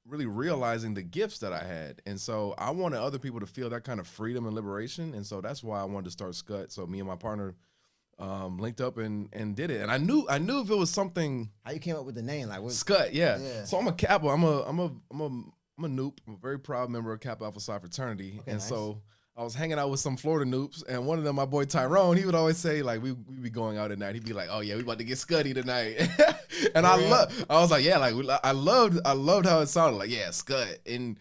really realizing the gifts that I had. And so I wanted other people to feel that kind of freedom and liberation. And so that's why I wanted to start SKUT. So me and my partner linked up and did it. And I knew if it was something. How you came up with the name? Like what? SKUT, yeah. So I'm a Kappa. I'm a Noop. I'm a very proud member of Kappa Alpha Psi fraternity. Okay, and nice. So I was hanging out with some Florida Noops, and one of them, my boy Tyrone, he would always say, like, we be going out at night. He'd be like, "Oh yeah, we about to get SKUTty tonight." And I was like, yeah, like I loved how it sounded, like, yeah, SKUT. And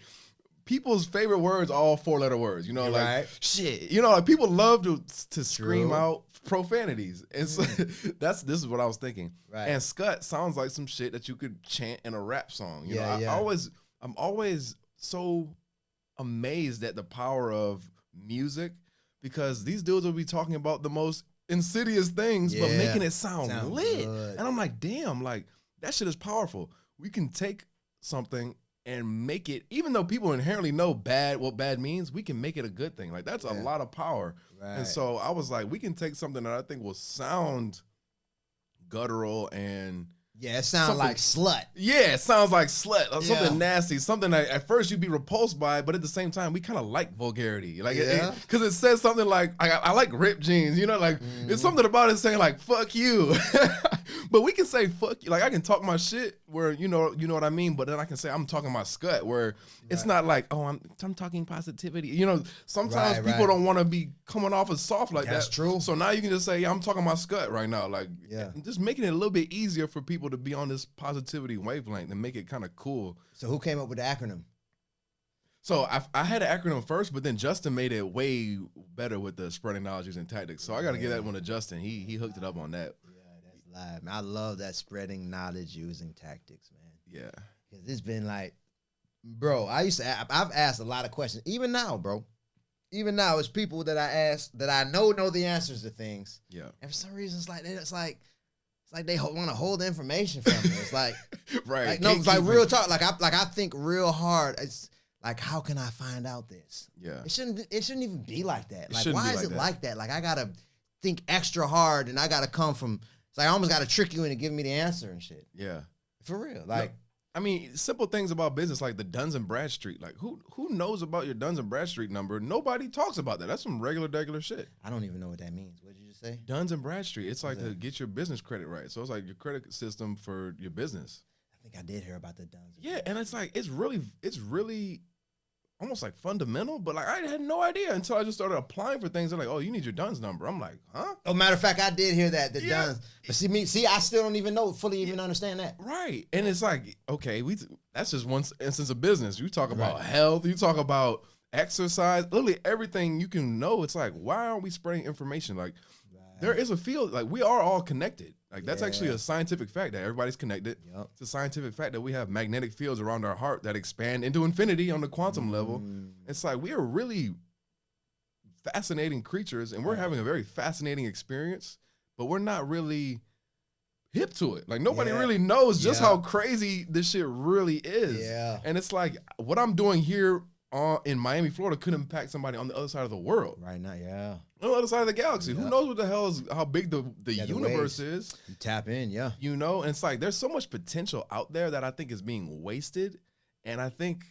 people's favorite words, all 4-letter words. You know, like right. shit. You know, like people love to scream True. out profanities, and so this is what I was thinking. Right. And SKUT sounds like some shit that you could chant in a rap song. You know, Yeah. I'm always so amazed at the power of music, because these dudes will be talking about the most insidious things, but making it sound lit. Good. And I'm like, damn, like that shit is powerful. We can take something and make it, even though people inherently know what bad means, we can make it a good thing. Like that's a lot of power. Right. And so I was like, we can take something that I think will sound guttural and it sounds like slut. Yeah, it sounds like slut or something nasty, something that at first you'd be repulsed by, but at the same time we kind of like vulgarity, like because it says something like I like ripped jeans, you know, like it's something about it saying like fuck you, but we can say fuck you, like I can talk my shit where you know what I mean, but then I can say I'm talking my SKUT where it's not like I'm talking positivity, you know. Sometimes people don't want to be coming off as soft like that. That's true. So now you can just say I'm talking my SKUT right now, like just making it a little bit easier for people to be on this positivity wavelength and make it kind of cool. So who came up with the acronym? So I had an acronym first, but then Justin made it way better with the spreading knowledge using tactics. So I got to give that one to Justin. He hooked it up on that. Yeah, that's live. Man, I love that spreading knowledge using tactics, man. Yeah. Because it's been like, bro, I've asked a lot of questions. Even now, bro. Even now, it's people that I ask that I know the answers to things. Yeah. And for some reason, it's like they want to hold the information from me. It's like, right. Like, no, it's like real talk. Like I think real hard. It's like, how can I find out this? Yeah. It shouldn't even be like that. Like, why is it like that? Like, I gotta think extra hard, and I gotta come from. It's like I almost gotta trick you into giving me the answer and shit. Yeah. For real. Like, I mean, simple things about business like the Duns and Bradstreet. Like, who knows about your Duns and Bradstreet number? Nobody talks about that. That's some regular shit. I don't even know what that means. What did you just say? Duns and Bradstreet. It's like to get your business credit right. So it's like your credit system for your business. I think I did hear about the Duns. Yeah, and it's like it's really almost like fundamental, but like I had no idea until I just started applying for things. They're like, oh, you need your Duns number. I'm like, huh? Oh, matter of fact, I did hear that, the Duns. But see, I still don't even fully understand that. Right. And it's like, okay, that's just one instance of business. You talk about health, you talk about exercise, literally everything you can know. It's like, why aren't we spreading information? Like, there is a field, like we are all connected. Like that's actually a scientific fact that everybody's connected. Yep. It's a scientific fact that we have magnetic fields around our heart that expand into infinity on the quantum level. It's like we are really fascinating creatures, and we're having a very fascinating experience, but we're not really hip to it. Like nobody really knows just how crazy this shit really is. Yeah. And it's like what I'm doing here in Miami, Florida could impact somebody on the other side of the world. Right now, on the other side of the galaxy. Who knows what the hell is, how big the universe is. You tap in, You know, and it's like there's so much potential out there that I think is being wasted. And I think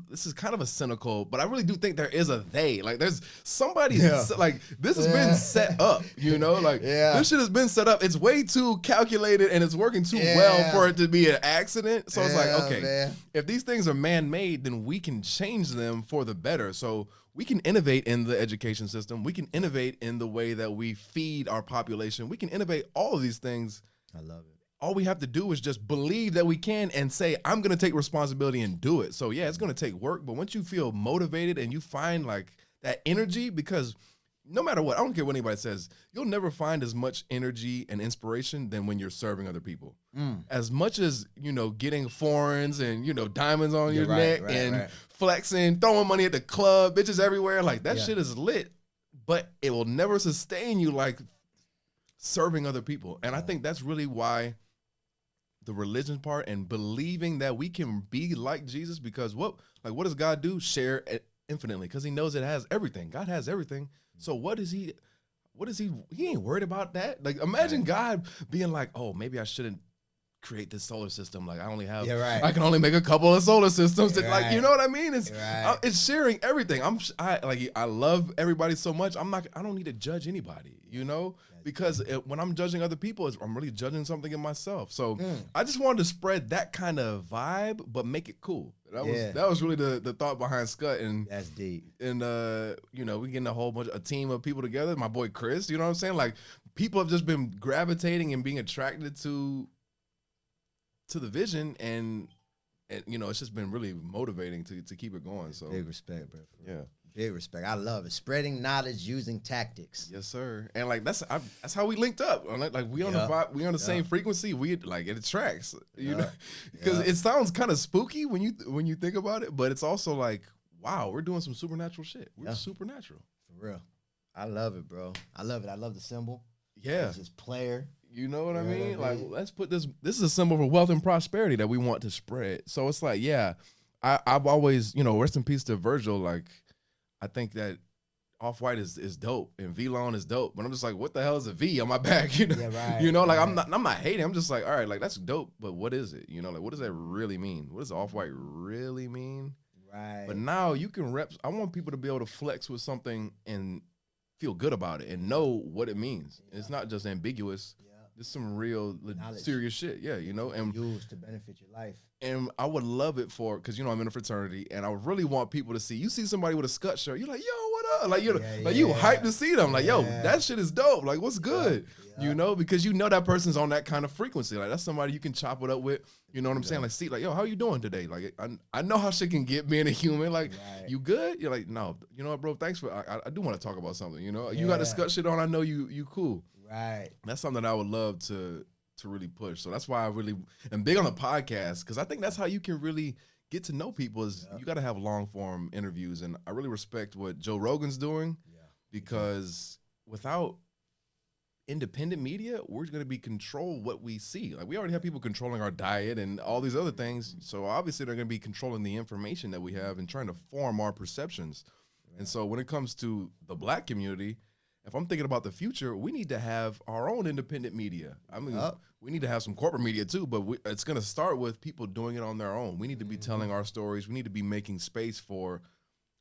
this is kind of a cynical, but I really do think there is a they. Like there's somebody like this has been set up, you know? Like this shit has been set up. It's way too calculated and it's working too well for it to be an accident. So it's like, okay, if these things are man-made, then we can change them for the better. So we can innovate in the education system. We can innovate in the way that we feed our population. We can innovate all of these things. I love it. All we have to do is just believe that we can and say, I'm going to take responsibility and do it. So yeah, it's going to take work, but once you feel motivated and you find like that energy, because no matter what, I don't care what anybody says, you'll never find as much energy and inspiration than when you're serving other people. As much as, you know, getting foreigns and, you know, diamonds on your neck and flexing, throwing money at the club, bitches everywhere, like that shit is lit, but it will never sustain you like serving other people. And I think that's really why the religion part and believing that we can be like Jesus, because what does God do? Share it infinitely, because he knows it has everything. God has everything. So he ain't worried about that. Like imagine God being like, oh, maybe I shouldn't create this solar system. Like I only have, I can only make a couple of solar systems. Like, you know what I mean? It's sharing everything. I love everybody so much. I don't need to judge anybody, you know? Because when I'm judging other people, I'm really judging something in myself. So I just wanted to spread that kind of vibe, but make it cool. That was really the thought behind SKUT. And that's deep. And you know, we getting a team of people together. My boy Chris, you know what I'm saying? Like people have just been gravitating and being attracted to the vision, and and you know, it's just been really motivating to keep it going. So big respect, bro. yeah. Big respect. I love it. Spreading knowledge using tactics. Yes, sir. And like that's how we linked up. Like we on the vibe, we on the same frequency. We like it attracts, you know, because it sounds kind of spooky when you think about it, but it's also like, wow, we're doing some supernatural shit. We're supernatural for real. I love it, bro. I love it. I love the symbol. Yeah, it's just player. You know what I mean? Like let's put this. This is a symbol for wealth and prosperity that we want to spread. So it's like, yeah, I've always, you know, rest in peace to Virgil. Like, I think that Off-White is dope and V-Lone is dope, but I'm just like, what the hell is a V on my back? You know, you know, like I'm not hating. I'm just like, all right, like that's dope, but what is it? You know, like what does that really mean? What does Off-White really mean? Right. But now you can rep. I want people to be able to flex with something and feel good about it and know what it means. It's not just ambiguous. There's some real serious shit. Yeah, you know, and use to benefit your life. And I would love it because you know I'm in a fraternity, and I would really want people to see. You see somebody with a SKUT shirt, you're like, yo, what up? Like you hyped to see them. Like, yo, that shit is dope. Like, what's good? You know, because you know that person's on that kind of frequency. Like that's somebody you can chop it up with. You know what I'm saying? Like, see, like, yo, how you doing today? Like, I know how shit can get being a human. Like, you good? You're like, no, you know what, bro? Thanks for. I do want to talk about something. You know, you got the SKUT shit on. I know you cool. Right. That's something that I would love to really push. So that's why I really am big on the podcast, because I think that's how you can really get to know people is you got to have long form interviews. And I really respect what Joe Rogan's doing because without independent media, we're going to be control what we see. Like we already have people controlling our diet and all these other things. So obviously they're going to be controlling the information that we have and trying to form our perceptions. And so when it comes to the Black community, if I'm thinking about the future, we need to have our own independent media. I mean, we need to have some corporate media too, but it's going to start with people doing it on their own. We need to be telling our stories. We need to be making space for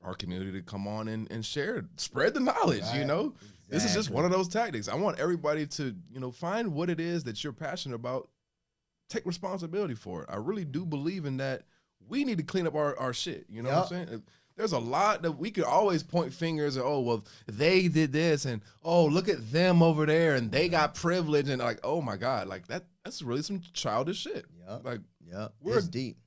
our community to come on and share, spread the knowledge, you know? Exactly. This is just one of those tactics. I want everybody to, you know, find what it is that you're passionate about, take responsibility for it. I really do believe in that. We need to clean up our shit, you know what I'm saying? There's a lot that we could always point fingers and, oh, well, they did this and, oh, look at them over there and they got privilege and like, oh my God, like that's really some childish shit. Like, it's deep.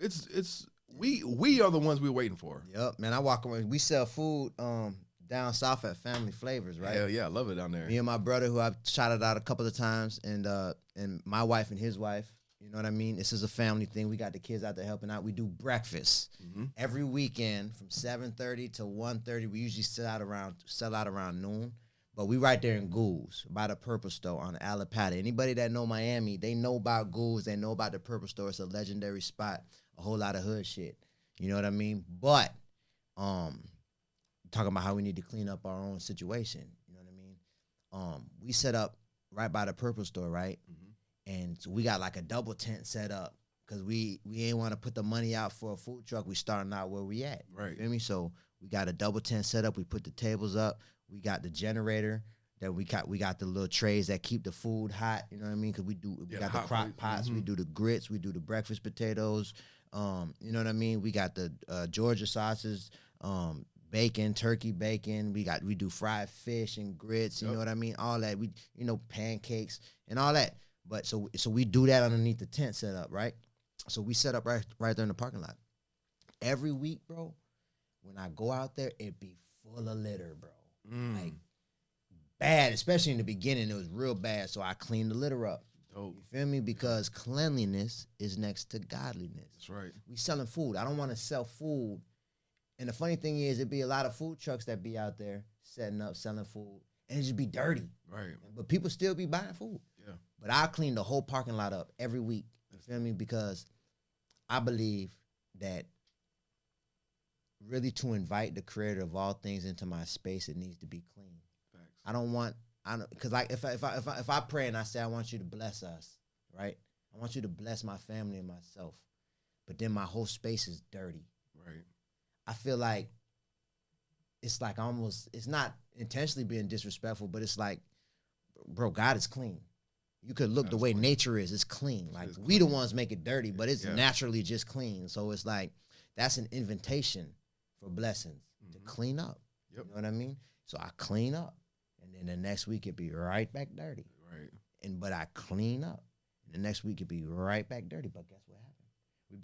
We are the ones we're waiting for. Man, I walk around. We sell food down south at Family Flavors, right? Hell yeah, I love it down there. Me and my brother, who I've shouted out a couple of times, and my wife and his wife. You know what I mean? This is a family thing. We got the kids out there helping out. We do breakfast every weekend from 7:30 to 1:30. We usually sell out around noon. But we right there in Ghouls by the Purple Store on Alapata. Anybody that know Miami, they know about Ghouls. They know about the Purple Store. It's a legendary spot. A whole lot of hood shit. You know what I mean? But talking about how we need to clean up our own situation. You know what I mean? We set up right by the Purple Store, right? And so we got like a double tent set up because we ain't want to put the money out for a food truck. We starting out where we at. Right. You feel me? So we got a double tent set up. We put the tables up. We got the generator. That we got the little trays that keep the food hot. You know what I mean? Because we got the crock pots. We do the grits. We do the breakfast potatoes. You know what I mean? We got the Georgia sauces, bacon, turkey bacon. We do fried fish and grits. You know what I mean? All that. Pancakes and all that. But so we do that underneath the tent setup, right? So we set up right there in the parking lot. Every week, bro, when I go out there, it be full of litter, bro. Like bad, especially in the beginning, it was real bad. So I cleaned the litter up. Dope. You feel me? Because cleanliness is next to godliness. That's right. We selling food. I don't want to sell food. And the funny thing is, it'd be a lot of food trucks that be out there setting up, selling food, and it just be dirty. Right. But people still be buying food. Yeah. But I clean the whole parking lot up every week. You feel me? Because I believe that really to invite the creator of all things into my space, it needs to be clean. Facts. Because like if I pray and I say I want you to bless us, right? I want you to bless my family and myself, but then my whole space is dirty. Right. I feel like it's like it's not intentionally being disrespectful, but it's like, bro, God is clean. You could look the way nature is. It's clean. Like we the ones make it dirty, but it's naturally just clean. So it's like that's an invitation for blessings to clean up. You know what I mean? So I clean up, and then the next week it be right back dirty. Right. But I clean up. The next week it be right back dirty. But guess what happened?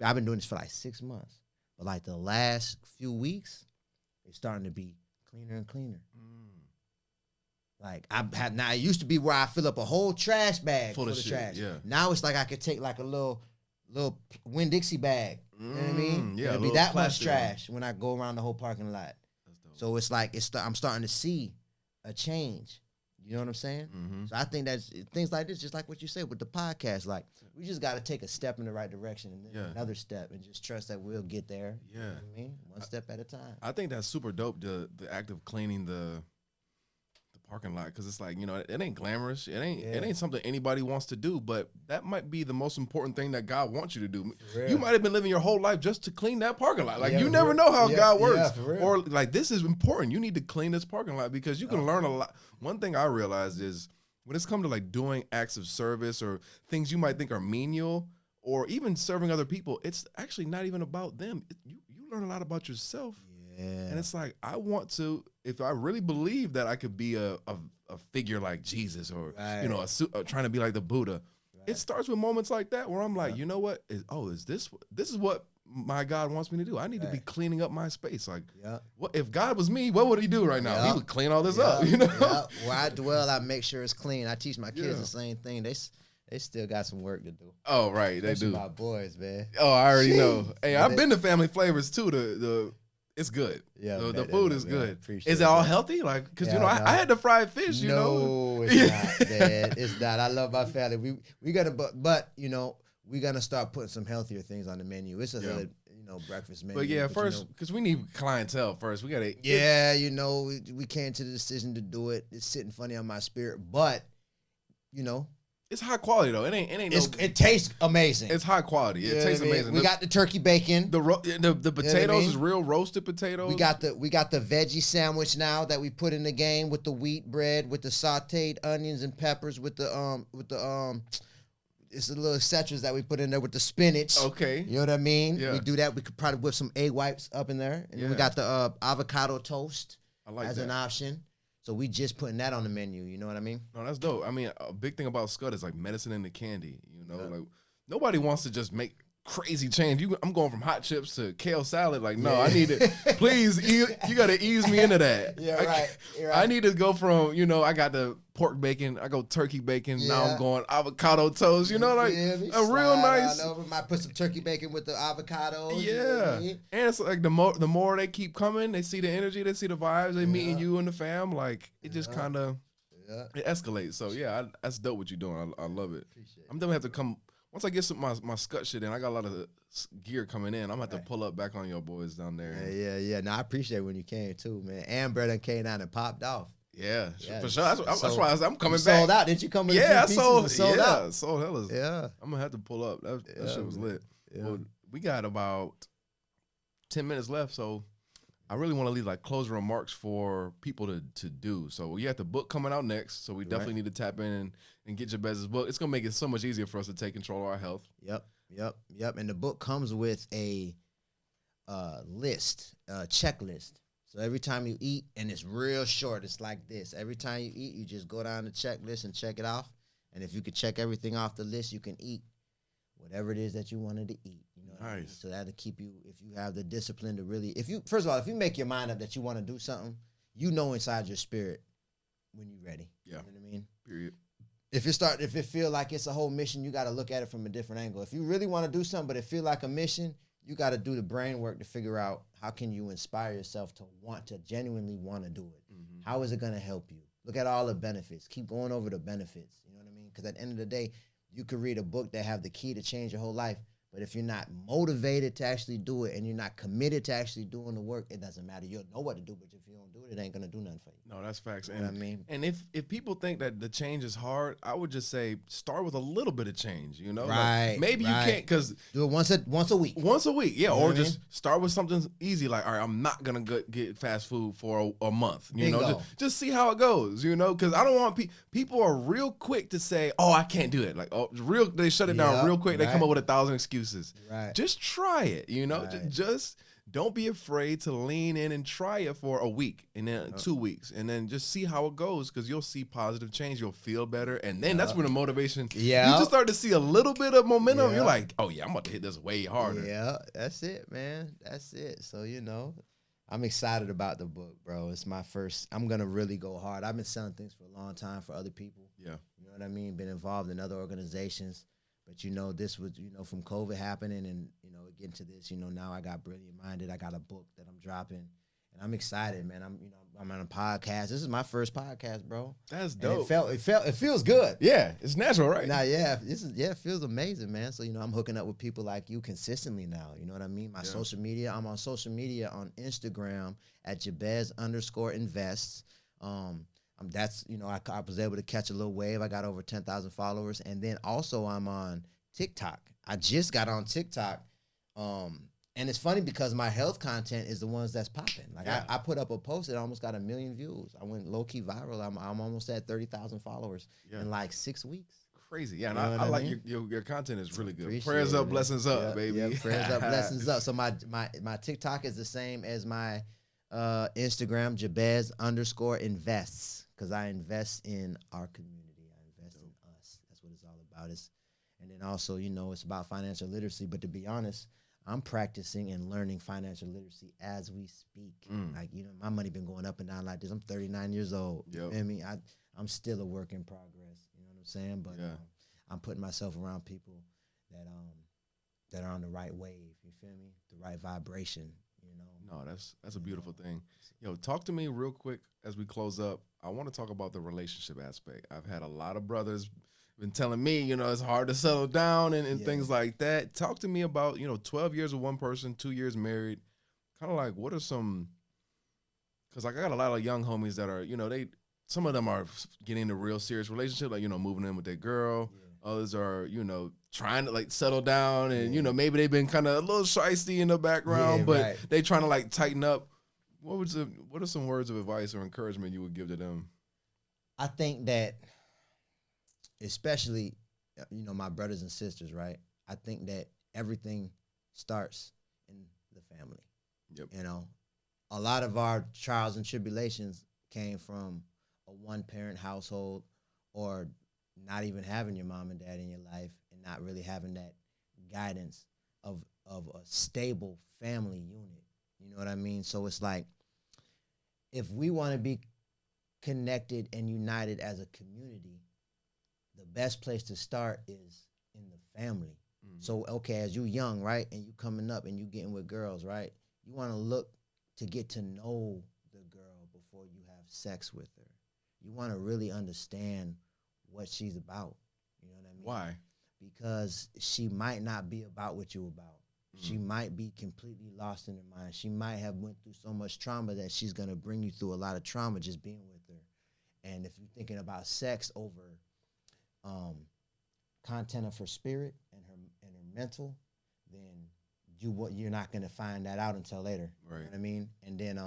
I've been doing this for like 6 months. But like the last few weeks, it's starting to be cleaner and cleaner. Like now, it used to be where I fill up a whole trash bag full of trash. Yeah. Now it's like I could take like a little Winn-Dixie bag. You know what I mean? Yeah. It'll be that much trash when I go around the whole parking lot. So it's like I'm starting to see a change. You know what I'm saying? Mm-hmm. So I think that's things like this, just like what you said with the podcast. Like we just got to take a step in the right direction and then another step, and just trust that we'll get there. Yeah, you know what I mean, one step at a time. I think that's super dope. The act of cleaning the parking lot, because it's like, you know, it ain't glamorous. It ain't something anybody wants to do, but that might be the most important thing that God wants you to do. You might have been living your whole life just to clean that parking lot. Like you never know how God works. Or like, this is important. You need to clean this parking lot because you can learn a lot. One thing I realized is when it's come to like doing acts of service or things you might think are menial, or even serving other people, it's actually not even about them. You learn a lot about yourself. And it's like, I want to, if I really believe that I could be a figure like Jesus, or, you know, trying to be like the Buddha, it starts with moments like that where I'm like, you know what? This is what my God wants me to do. I need to be cleaning up my space. Like, what if God was me, what would he do right now? He would clean all this up, you know? Where I dwell, I make sure it's clean. I teach my kids the same thing. They still got some work to do. Oh, right. They do. My boys, man. Oh, I already know. Hey, I've been to Family Flavors too. It's good. Yeah, the food is good. Is it all healthy? Like, because you know, I had the fried fish. You know, it's not, man. It's not. I love my family. We gotta, but you know, we gonna start putting some healthier things on the menu. It's a hood, you know, breakfast menu. But yeah, first, because we need clientele first. We gotta. Yeah, you know, we came to the decision to do it. It's sitting funny on my spirit, but you know. It's high quality though. It tastes amazing. It's high quality. It tastes amazing. We got the turkey bacon. The potatoes is real roasted potatoes. We got the veggie sandwich now that we put in the game with the wheat bread, with the sautéed onions and peppers, with the it's the little etceteras that we put in there with the spinach. Okay. You know what I mean? Yeah. We do that. We could probably whip some egg whites up in there, and then we got the avocado toast as an option. So we just putting that on the menu, you know what I mean? No, that's dope. I mean, a big thing about SKUT is like medicine in the candy, you know? Like nobody wants to just make crazy change. I'm going from hot chips to kale salad. Like, no, I need it. Please, you got to ease me into that. You're right. I need to go from, you know, I got the pork bacon, I go turkey bacon. Now I'm going avocado toast. You know, like a real nice. Might put some turkey bacon with the avocado. Yeah, you know I mean? And it's like the more they keep coming, they see the energy, they see the vibes, they meeting you and the fam. Like it just kind of it escalates. So yeah, that's dope what you're doing. I love it. I'm definitely have to come. Once I get some my SKUT shit in, I got a lot of gear coming in. I'm going to have to pull up back on your boys down there. Yeah. No, I appreciate when you came too, man. And Brother came down and popped off. Yeah, for sure. That's why I'm coming back. Sold out. Didn't you come in a few pieces? Sold out. Sold hellas. Yeah. I'm going to have to pull up. That shit was lit. Yeah. Well, we got about 10 minutes left, so I really want to leave like closing remarks for people to do. So we got the book coming out next, so we definitely need to tap in and get Jabez's book. It's gonna make it so much easier for us to take control of our health. Yep. And the book comes with a checklist. So every time you eat, and it's real short, it's like this. Every time you eat, you just go down the checklist and check it off. And if you could check everything off the list, you can eat whatever it is that you wanted to eat. You know what I mean? So that'll keep you, if you have the discipline to really, first of all, if you make your mind up that you want to do something, you know inside your spirit when you're ready. Yeah. You know what I mean? Period. If it feel like it's a whole mission, you got to look at it from a different angle. If you really want to do something, but it feel like a mission, you got to do the brain work to figure out how can you inspire yourself to genuinely want to do it. Mm-hmm. How is it going to help you? Look at all the benefits. Keep going over the benefits. You know what I mean? Because at the end of the day, you could read a book that have the key to change your whole life, but if you're not motivated to actually do it and you're not committed to actually doing the work, it doesn't matter. You'll know what to do, but if you don't do it, it ain't going to do nothing for you. No, that's facts. You know what I mean? And if people think that the change is hard, I would just say start with a little bit of change, you know? Right. Like maybe you can't, because... Do it once a week. Once a week, yeah. You or just start with something easy, like, all right, I'm not going to get fast food for a month, you know? Just see how it goes, you know? Because I don't want people are real quick to say, oh, I can't do it. Like, they shut it down real quick. They come up with 1,000 excuses. Right. Just try it, you know? Just don't be afraid to lean in and try it for a week and then 2 weeks and then just see how it goes, because you'll see positive change. You'll feel better. And then that's when the motivation, you just start to see a little bit of momentum. You're like, oh, yeah, I'm about to hit this way harder. Yeah, that's it, man. That's it. So, you know, I'm excited about the book, bro. It's my first. I'm going to really go hard. I've been selling things for a long time for other people. Yeah. You know what I mean? Been involved in other organizations. But, you know, this was, you know, from COVID happening and, you know, getting to this, you know, now I got Brilliant Minded. I got a book that I'm dropping. And I'm excited, man. I'm on a podcast. This is my first podcast, bro. That's dope. And it feels good. Yeah, it's natural, right? Now, it feels amazing, man. So, you know, I'm hooking up with people like you consistently now. You know what I mean? My social media, I'm on social media on Instagram at Jabez_invests. That's, you know, I was able to catch a little wave. I got over 10,000 followers. And then also I'm on TikTok. I just got on TikTok. And it's funny because my health content is the ones that's popping. Like I put up a post that almost got 1 million views. I went low key viral. I'm almost at 30,000 followers in like 6 weeks. Crazy, yeah. And I like your content is really good. Appreciate prayers up, blessings up, baby. Yeah, prayers up, blessings up. So my TikTok is the same as my Instagram, Jabez_invests, because I invest in our community. I invest in us. That's what it's all about. And then also, you know, it's about financial literacy. But to be honest, I'm practicing and learning financial literacy as we speak. Like, you know, my money been going up and down like this. I'm 39 years old. You feel me? I'm still a work in progress. You know what I'm saying? But I'm putting myself around people that are on the right wave. You feel me? The right vibration. You know? No, that's a beautiful thing. Yo, talk to me real quick as we close up. I want to talk about the relationship aspect. I've had a lot of brothers been telling me, you know, it's hard to settle down and things like that. Talk to me about, you know, 12 years with one person, 2 years married. Kind of like, what are some, because like I got a lot of young homies that are, you know, some of them are getting into real serious relationship, like, you know, moving in with their girl. Others are, you know, trying to like settle down and, you know, maybe they've been kind of a little shysty in the background, but they trying to like tighten up. What are some words of advice or encouragement you would give to them? I think that, especially, you know, my brothers and sisters, right? I think that everything starts in the family. You know, a lot of our trials and tribulations came from a one-parent household, or not even having your mom and dad in your life and not really having that guidance of a stable family unit. You know what I mean? So it's like, if we want to be connected and united as a community, the best place to start is in the family. So, okay, as you young, right, and you coming up and you getting with girls, right, you want to look to get to know the girl before you have sex with her. You want to really understand what she's about. You know what I mean? Why? Because she might not be about what you about. She might be completely lost in her mind. She might have went through so much trauma that she's going to bring you through a lot of trauma just being with her. And if you're thinking about sex over content of her spirit and her mental, then you're not going to find that out until later. Right. You know what I mean? And then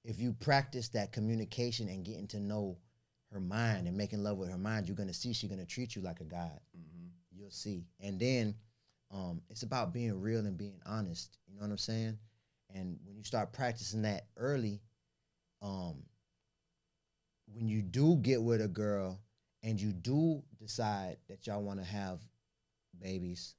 if you practice that communication and getting to know her mind and making love with her mind, you're going to see she's going to treat you like a god. You'll see. And then it's about being real and being honest. You know what I'm saying? And when you start practicing that early, when you do get with a girl and you do decide that y'all want to have babies,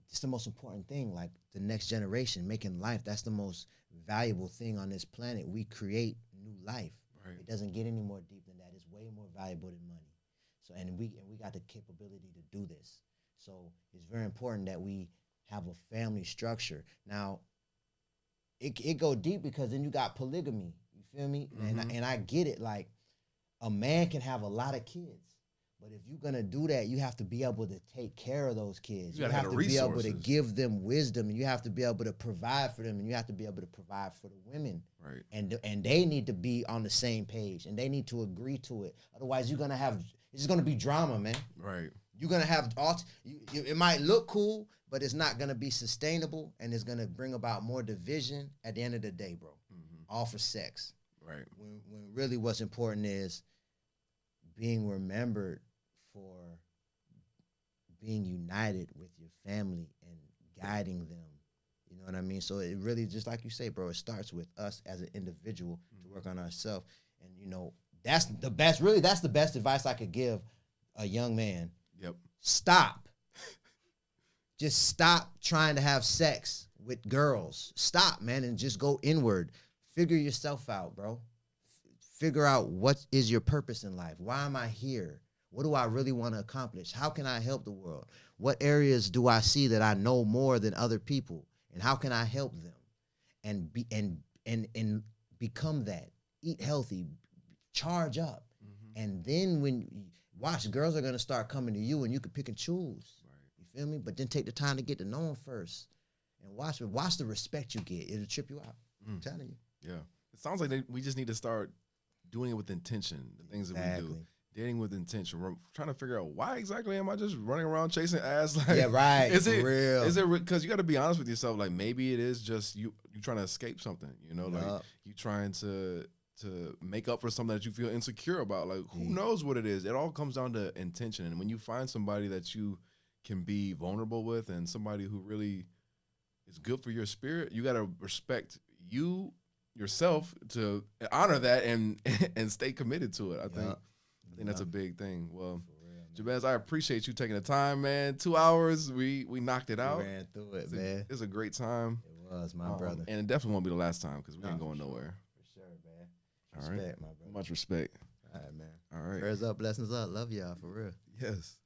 it's the most important thing. Like the next generation, making life, that's the most valuable thing on this planet. We create new life. Right. It doesn't get any more deep than that. It's way more valuable than money. So, and we got the capability to do this. So it's very important that we have a family structure. Now, it go deep because then you got polygamy. You feel me? And I get it. Like, a man can have a lot of kids, but if you're gonna do that, you have to be able to take care of those kids. You have to be able to give them wisdom, and you have to be able to provide for them, and you have to be able to provide for the women. Right. And they need to be on the same page, and they need to agree to it. Otherwise, it's gonna be drama, man. Right. You're gonna have it might look cool, but it's not gonna be sustainable, and it's gonna bring about more division at the end of the day, bro. All for sex. Right. When really what's important is being remembered for being united with your family and guiding them. You know what I mean? So it really, just like you say, bro, it starts with us as an individual to work on ourselves. And, you know, that's the best, really, that's the best advice I could give a young man. Yep. Stop. Just stop trying to have sex with girls. Stop, man, and just go inward. Figure yourself out, bro. Figure out what is your purpose in life. Why am I here? What do I really want to accomplish? How can I help the world? What areas do I see that I know more than other people? And how can I help them? And become that. Eat healthy. Charge up. Mm-hmm. And then when you watch, girls are gonna start coming to you, and you can pick and choose. Right. You feel me? But then take the time to get to know them first, and watch the respect you get. It'll trip you out. I'm telling you. Yeah, it sounds like we just need to start doing it with intention. The things that we do. Dating with intention. We're trying to figure out, why exactly am I just running around chasing ass? Like, yeah, right. Is it real? Is it because you got to be honest with yourself? Like, maybe it is just you trying to escape something. You know, like you trying to make up for something that you feel insecure about. Like, who knows what it is? It all comes down to intention. And when you find somebody that you can be vulnerable with, and somebody who really is good for your spirit, you got to respect yourself to honor that and stay committed to it. I think that's a big thing. Well, Jabez, I appreciate you taking the time, man. 2 hours, we knocked it out. We ran through it, man. It's a great time. It was, my brother. And it definitely won't be the last time, because we ain't going nowhere. For sure, man. All Respect, right. my brother. Much respect. All right, man. All right. Prayers up, blessings up. Love y'all, for real. Yes.